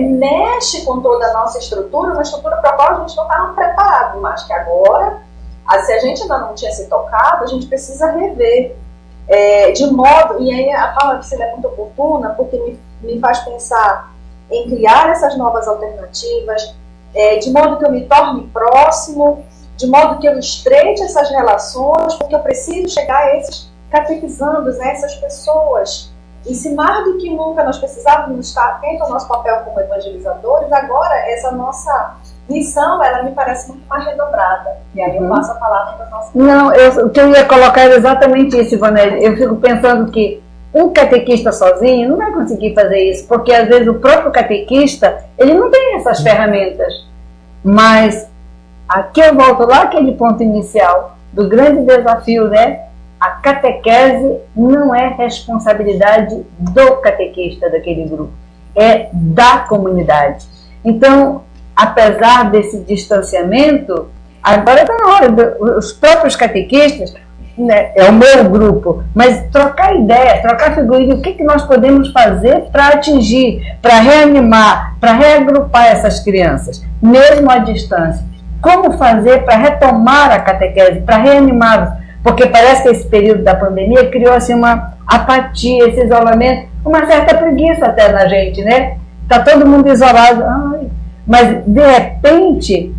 mexe com toda a nossa estrutura, uma estrutura para a qual a gente não estava preparado, mas que agora, se a gente ainda não tinha se tocado, a gente precisa rever. De modo, e aí a fala que você é muito oportuna, porque me faz pensar em criar essas novas alternativas, de modo que eu me torne próximo, de modo que eu estreite essas relações, porque eu preciso chegar a esses catequizandos, a essas pessoas. E se mais do que nunca nós precisávamos estar atentos ao nosso papel como evangelizadores, agora essa nossa missão, ela me parece muito mais redobrada. E aí eu passo a palavra para a nossa... Não, o que eu ia colocar era exatamente isso, Ivonele. Eu fico pensando que um catequista sozinho não vai conseguir fazer isso, porque às vezes o próprio catequista, ele não tem essas ferramentas. Mas aqui eu volto lá àquele ponto inicial do grande desafio, né? A catequese não é responsabilidade do catequista daquele grupo, é da comunidade. Então, apesar desse distanciamento, agora está na hora os próprios catequistas, né, é o meu grupo, mas trocar ideia, trocar figurinha, o que nós podemos fazer para atingir, para reanimar, para reagrupar essas crianças, mesmo à distância. Como fazer para retomar a catequese, para reanimá-los? Porque parece que esse período da pandemia criou assim, uma apatia, esse isolamento, uma certa preguiça até na gente, né? Está todo mundo isolado. Mas, de repente,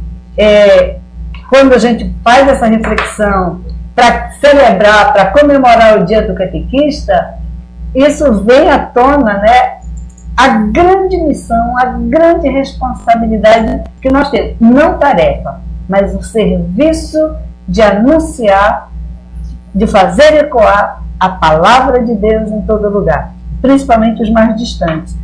quando a gente faz essa reflexão para celebrar, para comemorar o Dia do Catequista, isso vem à tona, né? A grande missão, a grande responsabilidade que nós temos. Não tarefa, mas o serviço de anunciar, de fazer ecoar a palavra de Deus em todo lugar, principalmente os mais distantes.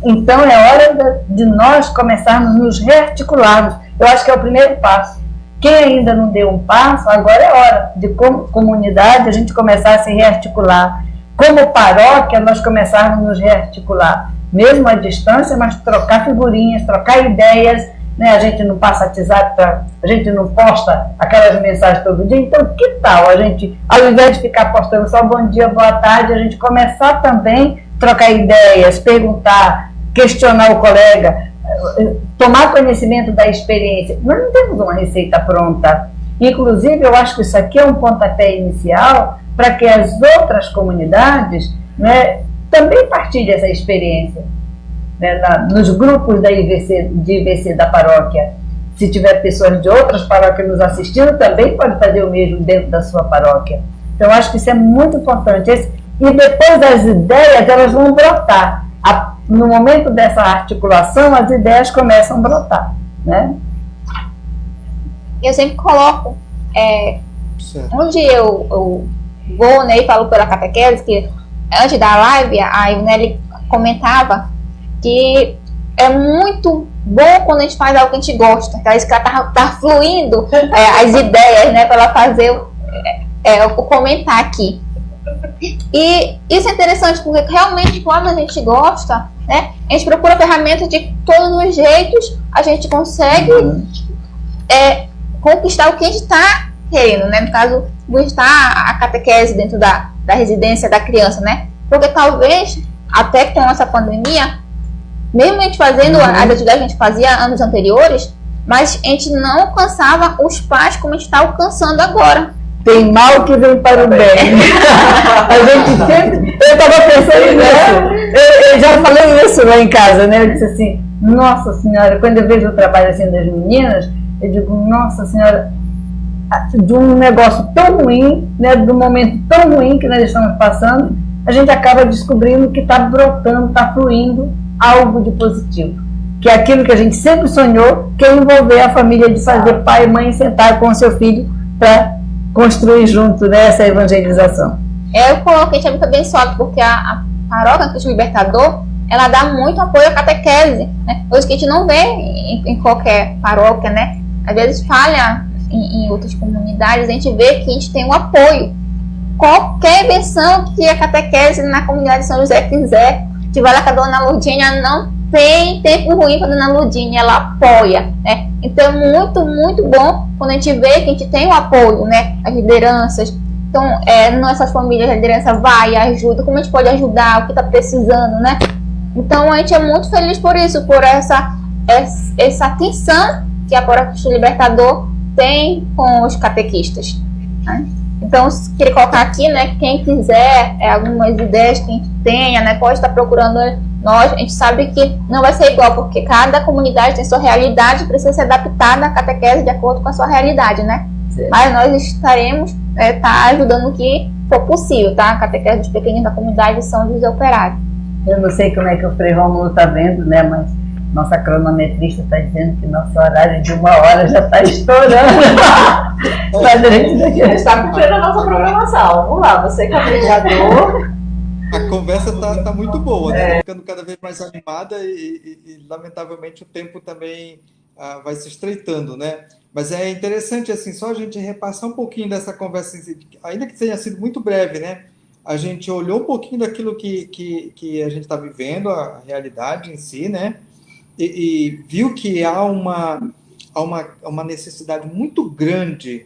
Então é hora de nós começarmos a nos rearticularmos. Eu acho que é o primeiro passo. Quem ainda não deu um passo, agora é hora de, como comunidade, a gente começar a se rearticular. Como paróquia, nós começarmos a nos rearticular. mesmo à distância, mas trocar figurinhas, trocar ideias, né? A gente não passa WhatsApp, a gente não posta aquelas mensagens todo dia, então que tal a gente, ao invés de ficar postando só bom dia, boa tarde, a gente começar também a trocar ideias, perguntar, questionar o colega, tomar conhecimento da experiência. Nós não temos uma receita pronta. Inclusive, eu acho que isso aqui é um pontapé inicial para que as outras comunidades, né, também partilhem essa experiência. Né, nos grupos de IVC da paróquia. Se tiver pessoas de outras paróquias nos assistindo, também pode fazer o mesmo dentro da sua paróquia. Então, eu acho que isso é muito importante. E depois as ideias, elas vão brotar. No momento dessa articulação, as ideias começam a brotar. Né? Eu sempre coloco, onde eu vou, né, e falo pela catequese, que antes da live, a Ivnelli comentava que é muito bom quando a gente faz algo que a gente gosta, que ela tá fluindo as ideias, né, para ela fazer o comentar aqui. E isso é interessante, porque realmente quando a gente gosta, né, a gente procura ferramentas de todos os jeitos, a gente consegue conquistar o que a gente está querendo, né, no caso, buscar a catequese dentro da residência da criança, né, porque talvez, até com essa pandemia, mesmo a gente fazendo as atividades que a gente fazia anos anteriores, mas a gente não alcançava os pais como a gente está alcançando agora. Tem mal que vem para o bem. A gente sempre... Eu estava pensando nisso. Eu já falei isso lá em casa, né? Eu disse assim, nossa senhora, quando eu vejo o trabalho assim das meninas, eu digo, nossa senhora, de um negócio tão ruim, né, de um momento tão ruim que nós estamos passando, a gente acaba descobrindo que está brotando, está fluindo algo de positivo, que é aquilo que a gente sempre sonhou, que é envolver a família, de fazer pai e mãe sentar com o seu filho para construir junto, né, essa evangelização. Eu coloquei, a gente é muito abençoado, porque a paróquia Cristo Libertador, ela dá muito apoio à catequese, né, coisa que a gente não vê em qualquer paróquia, né, às vezes falha em outras comunidades, a gente vê que a gente tem um apoio. Qualquer benção que a catequese na comunidade de São José quiser, que vai lá com a dona Lurdinha, não tem tempo ruim para a dona Lurdinha, ela apoia, né? Então é muito, muito bom quando a gente vê que a gente tem o apoio, né? As lideranças. Então, nossas famílias, a liderança vai, ajuda, como a gente pode ajudar, o que está precisando, né? Então a gente é muito feliz por isso, por essa atenção que a Paróquia Libertador tem com os catequistas, né? Então, queria colocar aqui, né, quem quiser algumas ideias que a gente tenha, né, pode estar procurando nós. A gente sabe que não vai ser igual, porque cada comunidade tem sua realidade, precisa ser adaptada à catequese de acordo com a sua realidade, né? Sim. Mas nós estaremos ajudando o que for possível, tá? A catequese dos pequeninos da comunidade de São José Operário. Eu não sei como é que o Frei Rômulo está vendo, né, mas nossa cronometrista está dizendo que nosso horário de 1 hora já está estourando. Mas a gente está cumprindo a nossa programação. Vamos lá, você que é mediador. A conversa tá muito boa, né? Ficando cada vez mais animada e lamentavelmente o tempo também vai se estreitando, né? Mas é interessante, assim, só a gente repassar um pouquinho dessa conversa, ainda que tenha sido muito breve, né? A gente olhou um pouquinho daquilo que a gente está vivendo, a realidade em si, né? E viu que há uma necessidade muito grande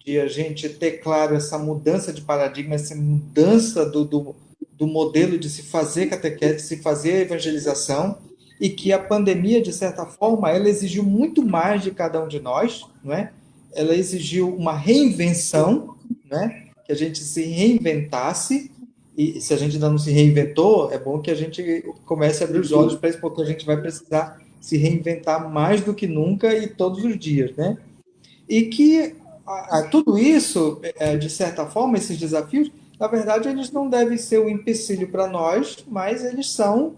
de a gente ter claro essa mudança de paradigma, essa mudança do modelo de se fazer catequese, de se fazer evangelização, e que a pandemia, de certa forma, ela exigiu muito mais de cada um de nós, não é? Ela exigiu uma reinvenção, né? Que a gente se reinventasse, e se a gente ainda não se reinventou, é bom que a gente comece a abrir os olhos para isso, porque a gente vai precisar se reinventar mais do que nunca e todos os dias, né? E que tudo isso, de certa forma, esses desafios, na verdade, eles não devem ser um empecilho para nós, mas eles são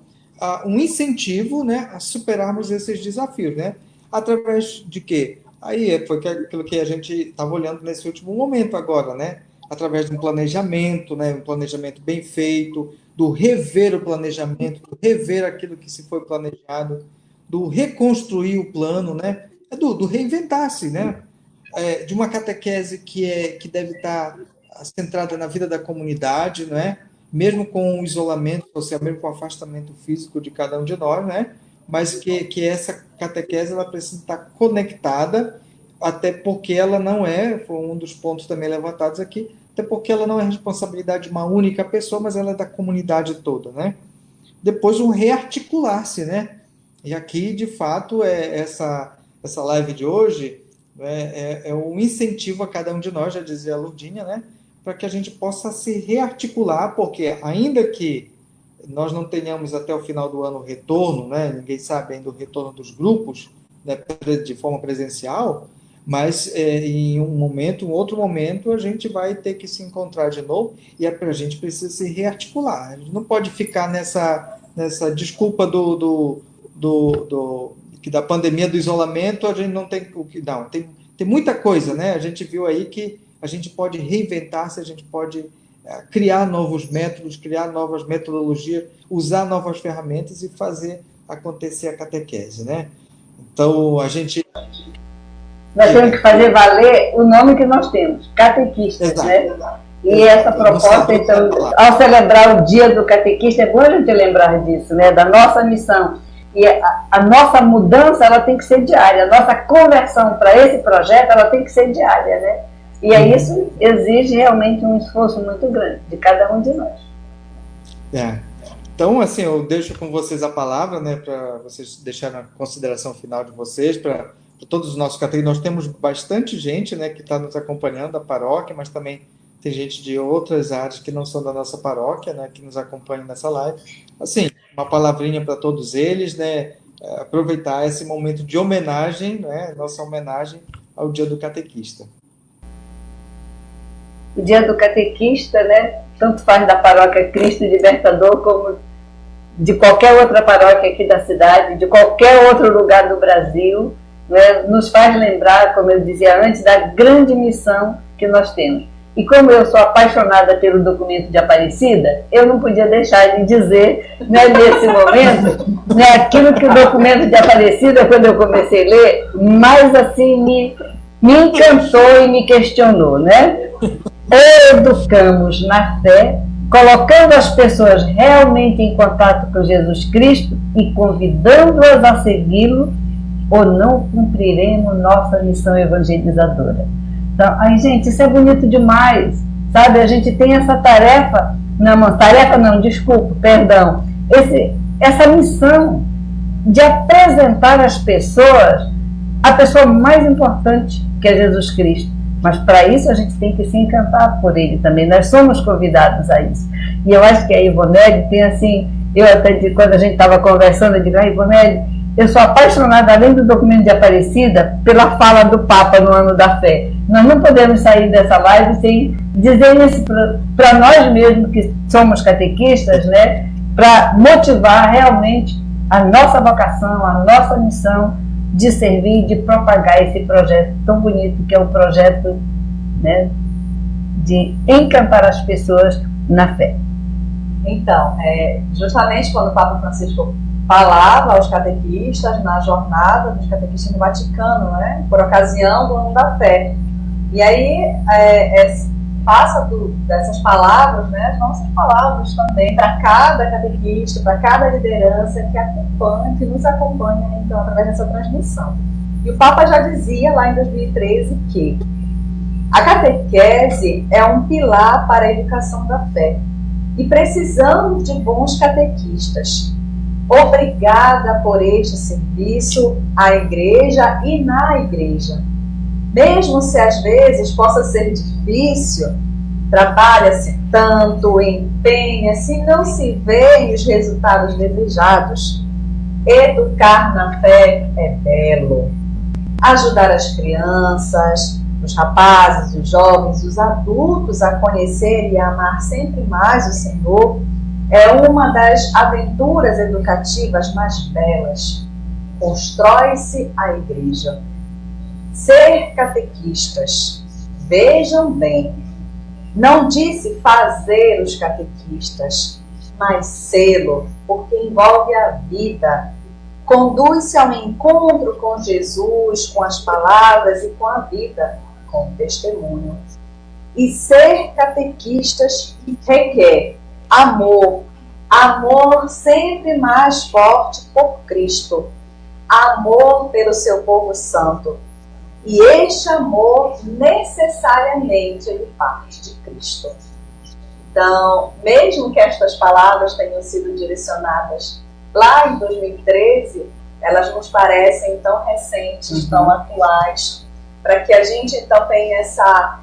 um incentivo, né, a superarmos esses desafios, né? Através de quê? Aí foi aquilo que a gente estava olhando nesse último momento agora, né? Através de um planejamento, né? Um planejamento bem feito, do rever o planejamento, do rever aquilo que se foi planejado, do reconstruir o plano, né? Do reinventar-se, né? De uma catequese que deve estar centrada na vida da comunidade, não é? mesmo com o isolamento social, mesmo com o afastamento físico de cada um de nós, né? Mas que essa catequese ela precisa estar conectada, até porque ela não foi um dos pontos também levantados aqui, até porque ela não é responsabilidade de uma única pessoa, mas ela é da comunidade toda, né? Depois um rearticular-se, né? E aqui, de fato, essa live de hoje é um incentivo a cada um de nós, já dizia a Lourdinha, né? Para que a gente possa se rearticular, porque ainda que nós não tenhamos até o final do ano o retorno, né? Ninguém sabe ainda o retorno dos grupos, né? De forma presencial, mas em um outro momento, a gente vai ter que se encontrar de novo e a gente precisa se rearticular. A gente não pode ficar nessa desculpa que da pandemia, do isolamento, a gente não tem o que. Não, tem muita coisa, né? A gente viu aí que a gente pode reinventar-se, a gente pode criar novos métodos, criar novas metodologias, usar novas ferramentas e fazer acontecer a catequese, né? Então, nós temos que fazer valer o nome que nós temos, catequistas, exato, né? E essa proposta, então, ao celebrar o dia do catequista, é bom a gente lembrar disso, né? Da nossa missão. E a nossa mudança, ela tem que ser diária. A nossa conversão para esse projeto, ela tem que ser diária, né? E aí isso exige realmente um esforço muito grande de cada um de nós. Então, assim, eu deixo com vocês a palavra, né? Para vocês deixarem a consideração final de vocês, para todos os nossos catequistas. Nós temos bastante gente, né, que está nos acompanhando da paróquia, mas também tem gente de outras áreas que não são da nossa paróquia, né, que nos acompanham nessa live. Assim, uma palavrinha para todos eles, né, aproveitar esse momento de homenagem, né, nossa homenagem ao Dia do Catequista. O Dia do Catequista, né, tanto faz da paróquia Cristo Libertador como de qualquer outra paróquia aqui da cidade, de qualquer outro lugar do Brasil, né, nos faz lembrar, como eu dizia antes, da grande missão que nós temos. E como eu sou apaixonada pelo documento de Aparecida, eu não podia deixar de dizer, né, nesse momento, né, aquilo que o documento de Aparecida, quando eu comecei a ler, mais assim me encantou e me questionou, né? Educamos na fé, colocando as pessoas realmente em contato com Jesus Cristo e convidando-as a segui-lo, ou não cumpriremos nossa missão evangelizadora. Então, aí, gente, isso é bonito demais, sabe? A gente tem essa tarefa, essa missão de apresentar às pessoas a pessoa mais importante, que é Jesus Cristo. Mas para isso a gente tem que se encantar por ele também. Nós somos convidados a isso. E eu acho que a Ivonelli tem assim, quando a gente estava conversando, eu digo, Ivonelli, eu sou apaixonada, além do documento de Aparecida, pela fala do Papa no Ano da Fé. Nós não podemos sair dessa live sem dizer isso para nós mesmos, que somos catequistas, né, para motivar realmente a nossa vocação, a nossa missão de servir, de propagar esse projeto tão bonito que é o projeto, né, de encantar as pessoas na fé. Então, justamente quando o Papa Francisco falava aos catequistas na jornada dos catequistas no Vaticano, né, por ocasião do Ano da Fé. E aí passa dessas palavras, né, as nossas palavras também, para cada catequista, para cada liderança que nos acompanha, então, através dessa transmissão. E o Papa já dizia lá em 2013 que a catequese é um pilar para a educação da fé e precisamos de bons catequistas. Obrigada por este serviço à igreja e na igreja. Mesmo se às vezes possa ser difícil, trabalha-se tanto, empenha-se, não se vêem os resultados desejados. Educar na fé é belo. Ajudar as crianças, os rapazes, os jovens, os adultos a conhecer e a amar sempre mais o Senhor é uma das aventuras educativas mais belas. Constrói-se a igreja. Ser catequistas, vejam bem, não disse fazer os catequistas, mas sê-lo, porque envolve a vida. Conduz-se ao encontro com Jesus, com as palavras e com a vida, com o testemunho. E ser catequistas requer Amor. Amor sempre mais forte por Cristo. Amor pelo seu povo santo. E este amor necessariamente ele parte de Cristo. Então, mesmo que estas palavras tenham sido direcionadas lá em 2013, elas nos parecem tão recentes, tão atuais, para que a gente então tenha essa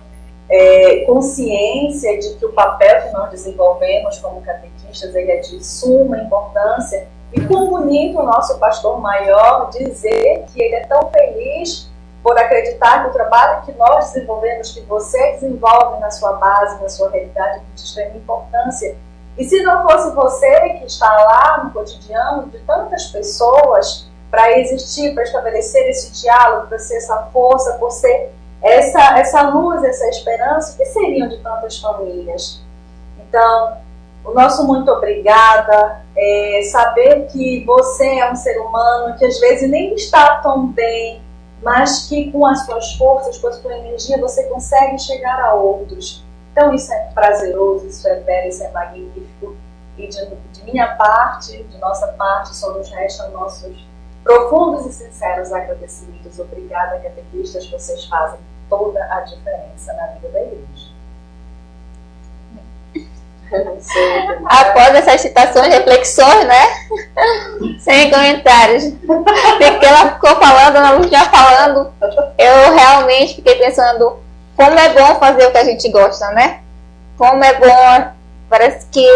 consciência de que o papel que nós desenvolvemos como catequistas ele é de suma importância. E como bonito o nosso pastor maior dizer que ele é tão feliz por acreditar que o trabalho que nós desenvolvemos, que você desenvolve na sua base, na sua realidade, é de extrema importância. E se não fosse você que está lá no cotidiano de tantas pessoas para existir, para estabelecer esse diálogo, para ser essa força, por ser essa luz, essa esperança, o que seriam de tantas famílias? Então, o nosso muito obrigada, saber que você é um ser humano que às vezes nem está tão bem, mas que com as suas forças, com a sua energia, você consegue chegar a outros. Então isso é prazeroso, isso é belo, isso é magnífico. E de minha parte, de nossa parte, só nos restam nossos profundos e sinceros agradecimentos. Obrigada, catequistas, vocês fazem toda a diferença na vida da igreja. Após essas citações, reflexões, né? Sem comentários. Porque ela ficou falando, a Luz já falando. Eu realmente fiquei pensando como é bom fazer o que a gente gosta, né? Como é bom. Parece que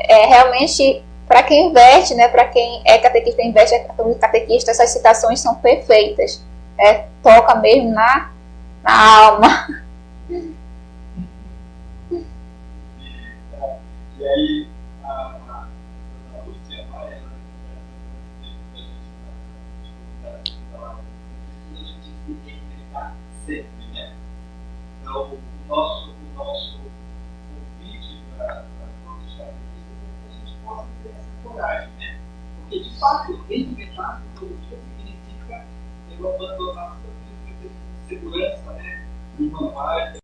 realmente, para quem investe, né? Para quem é catequista, investe como catequista, essas citações são perfeitas. Toca mesmo na alma. E aí, a Lúcia, a gente se reinventar sempre, né? Então, o nosso convite para todos os catequistas é que a gente possa ter essa coragem, né? Porque, de fato, reinventar todo dia significa eu abandonar toda a segurança, né? De uma parte.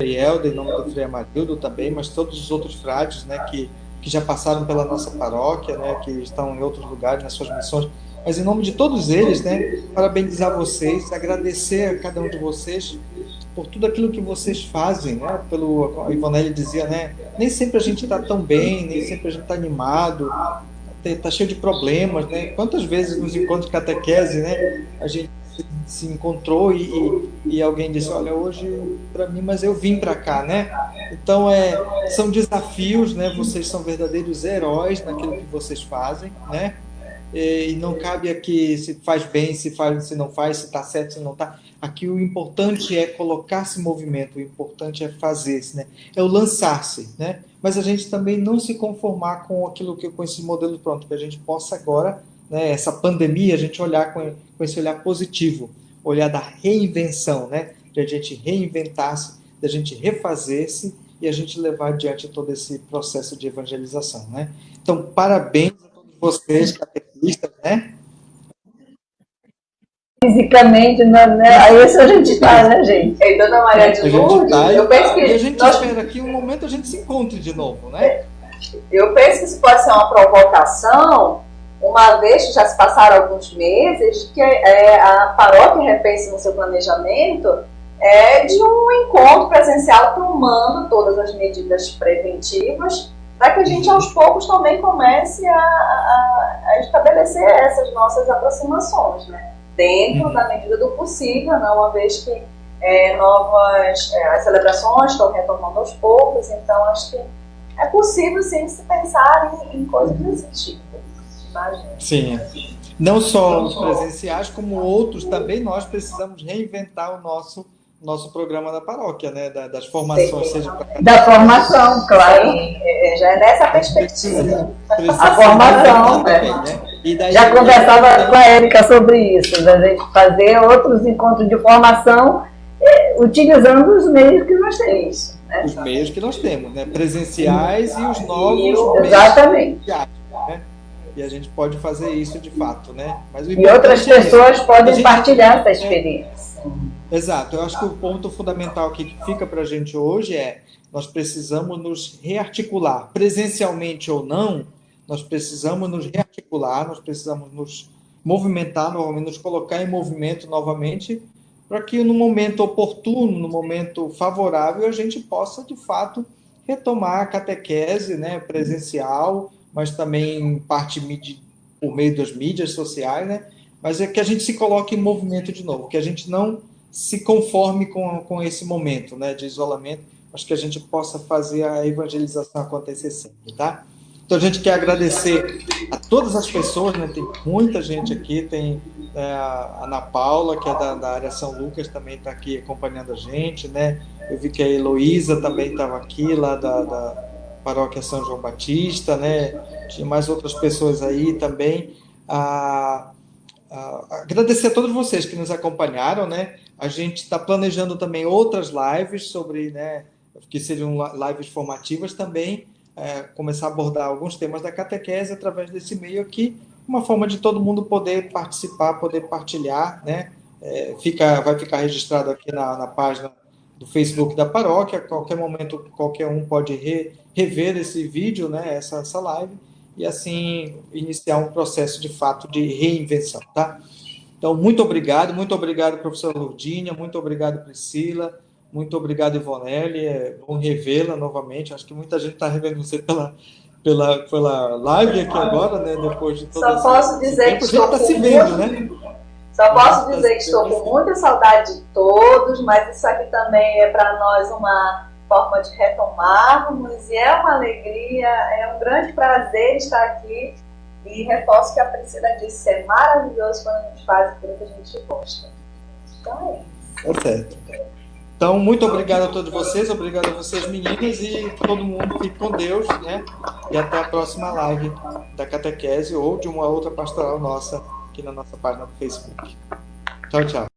Elda, em nome do Frei Amarildo também, mas todos os outros frades, né, que já passaram pela nossa paróquia, né, que estão em outros lugares nas suas missões. Mas em nome de todos eles, né, parabenizar vocês, agradecer a cada um de vocês por tudo aquilo que vocês fazem, né? A Ivonelli dizia, né, nem sempre a gente está tão bem, nem sempre a gente está animado, está cheio de problemas, né? Quantas vezes nos encontros de catequese, né, a gente se encontrou e alguém disse, olha, hoje para mim, mas eu vim para cá, né? Então são desafios, né? Vocês são verdadeiros heróis naquilo que vocês fazem, né? E não cabe aqui se faz bem, se não faz, se está certo, se não está. Aqui o importante é colocar-se em movimento, o importante é fazer-se, né? É o lançar-se, né? Mas a gente também não se conformar com aquilo com esse modelo pronto, que a gente possa agora, né, essa pandemia, a gente olhar com esse olhar positivo, olhar da reinvenção, né? De a gente reinventar-se, de a gente refazer-se e a gente levar adiante todo esse processo de evangelização, né? Então, parabéns a todos vocês, catequistas, né? fisicamente, aí isso a gente está, né, gente? E Dona Maria de Lourdes, eu penso que e a gente espera que um momento a gente se encontre de novo, né? Eu penso que isso pode ser uma provocação, uma vez que já se passaram alguns meses, que a paróquia repense no seu planejamento de um encontro presencial tomando todas as medidas preventivas, para que a gente aos poucos também comece a estabelecer essas nossas aproximações, né? Dentro da medida do possível, né? Uma vez que as celebrações estão retomando aos poucos, então acho que é possível sim se pensar em coisas desse tipo. Imagina. Sim. Não só os presenciais, como outros também nós precisamos reinventar o nosso programa da paróquia, né? Das formações, seja para da formação, claro. Já é nessa perspectiva. A formação, também, né? E daí, já conversava com a Érica sobre isso, da gente fazer outros encontros de formação utilizando os meios que nós temos. Né? Os meios que nós temos, né? Presenciais e os novos exatamente. meios, né? E a gente pode fazer isso de fato, né? Mas e outras pessoas podem partilhar essa experiência. Exato. Eu acho que o ponto fundamental que fica para a gente hoje nós precisamos nos rearticular, presencialmente ou não, nós precisamos nos rearticular, nós precisamos nos movimentar novamente, nos colocar em movimento novamente, para que no momento oportuno, no momento favorável, a gente possa, de fato, retomar a catequese, né, presencial, mas também parte por meio das mídias sociais, né, mas é que a gente se coloque em movimento de novo, que a gente não se conforme com esse momento, né, de isolamento, mas que a gente possa fazer a evangelização acontecer sempre, tá? Então, a gente quer agradecer a todas as pessoas, né? Tem muita gente aqui, tem a Ana Paula, que é da área São Lucas, também está aqui acompanhando a gente, né? Eu vi que a Heloísa também estava aqui, lá da Paróquia São João Batista, né? Tinha mais outras pessoas aí também. Agradecer a todos vocês que nos acompanharam, né? A gente está planejando também outras lives sobre, né? Que seriam lives formativas também, começar a abordar alguns temas da catequese através desse meio aqui, uma forma de todo mundo poder participar, poder partilhar, né? Vai ficar registrado aqui na página do Facebook da paróquia, a qualquer momento qualquer um pode rever esse vídeo, né? Essa live, e assim iniciar um processo de fato de reinvenção, tá? Então, muito obrigado, professora Lourdinha, muito obrigado, Priscila, muito obrigado, Ivonelli, é bom revê-la novamente, acho que muita gente está revendo você pela live aqui agora, né, depois de todo Só posso dizer que estou tá se vendo, né? Só posso dizer que estou com muita saudade de todos, mas isso aqui também é para nós uma forma de retomarmos, e é uma alegria, é um grande prazer estar aqui, e reforço que a Priscila disse, é maravilhoso quando a gente faz aquilo que a gente gosta. Então é isso. Tá certo. Então, muito obrigado a todos vocês, obrigado a vocês, meninas, e todo mundo fique com Deus, né? E até a próxima live da catequese ou de uma outra pastoral nossa aqui na nossa página do Facebook. Tchau, tchau.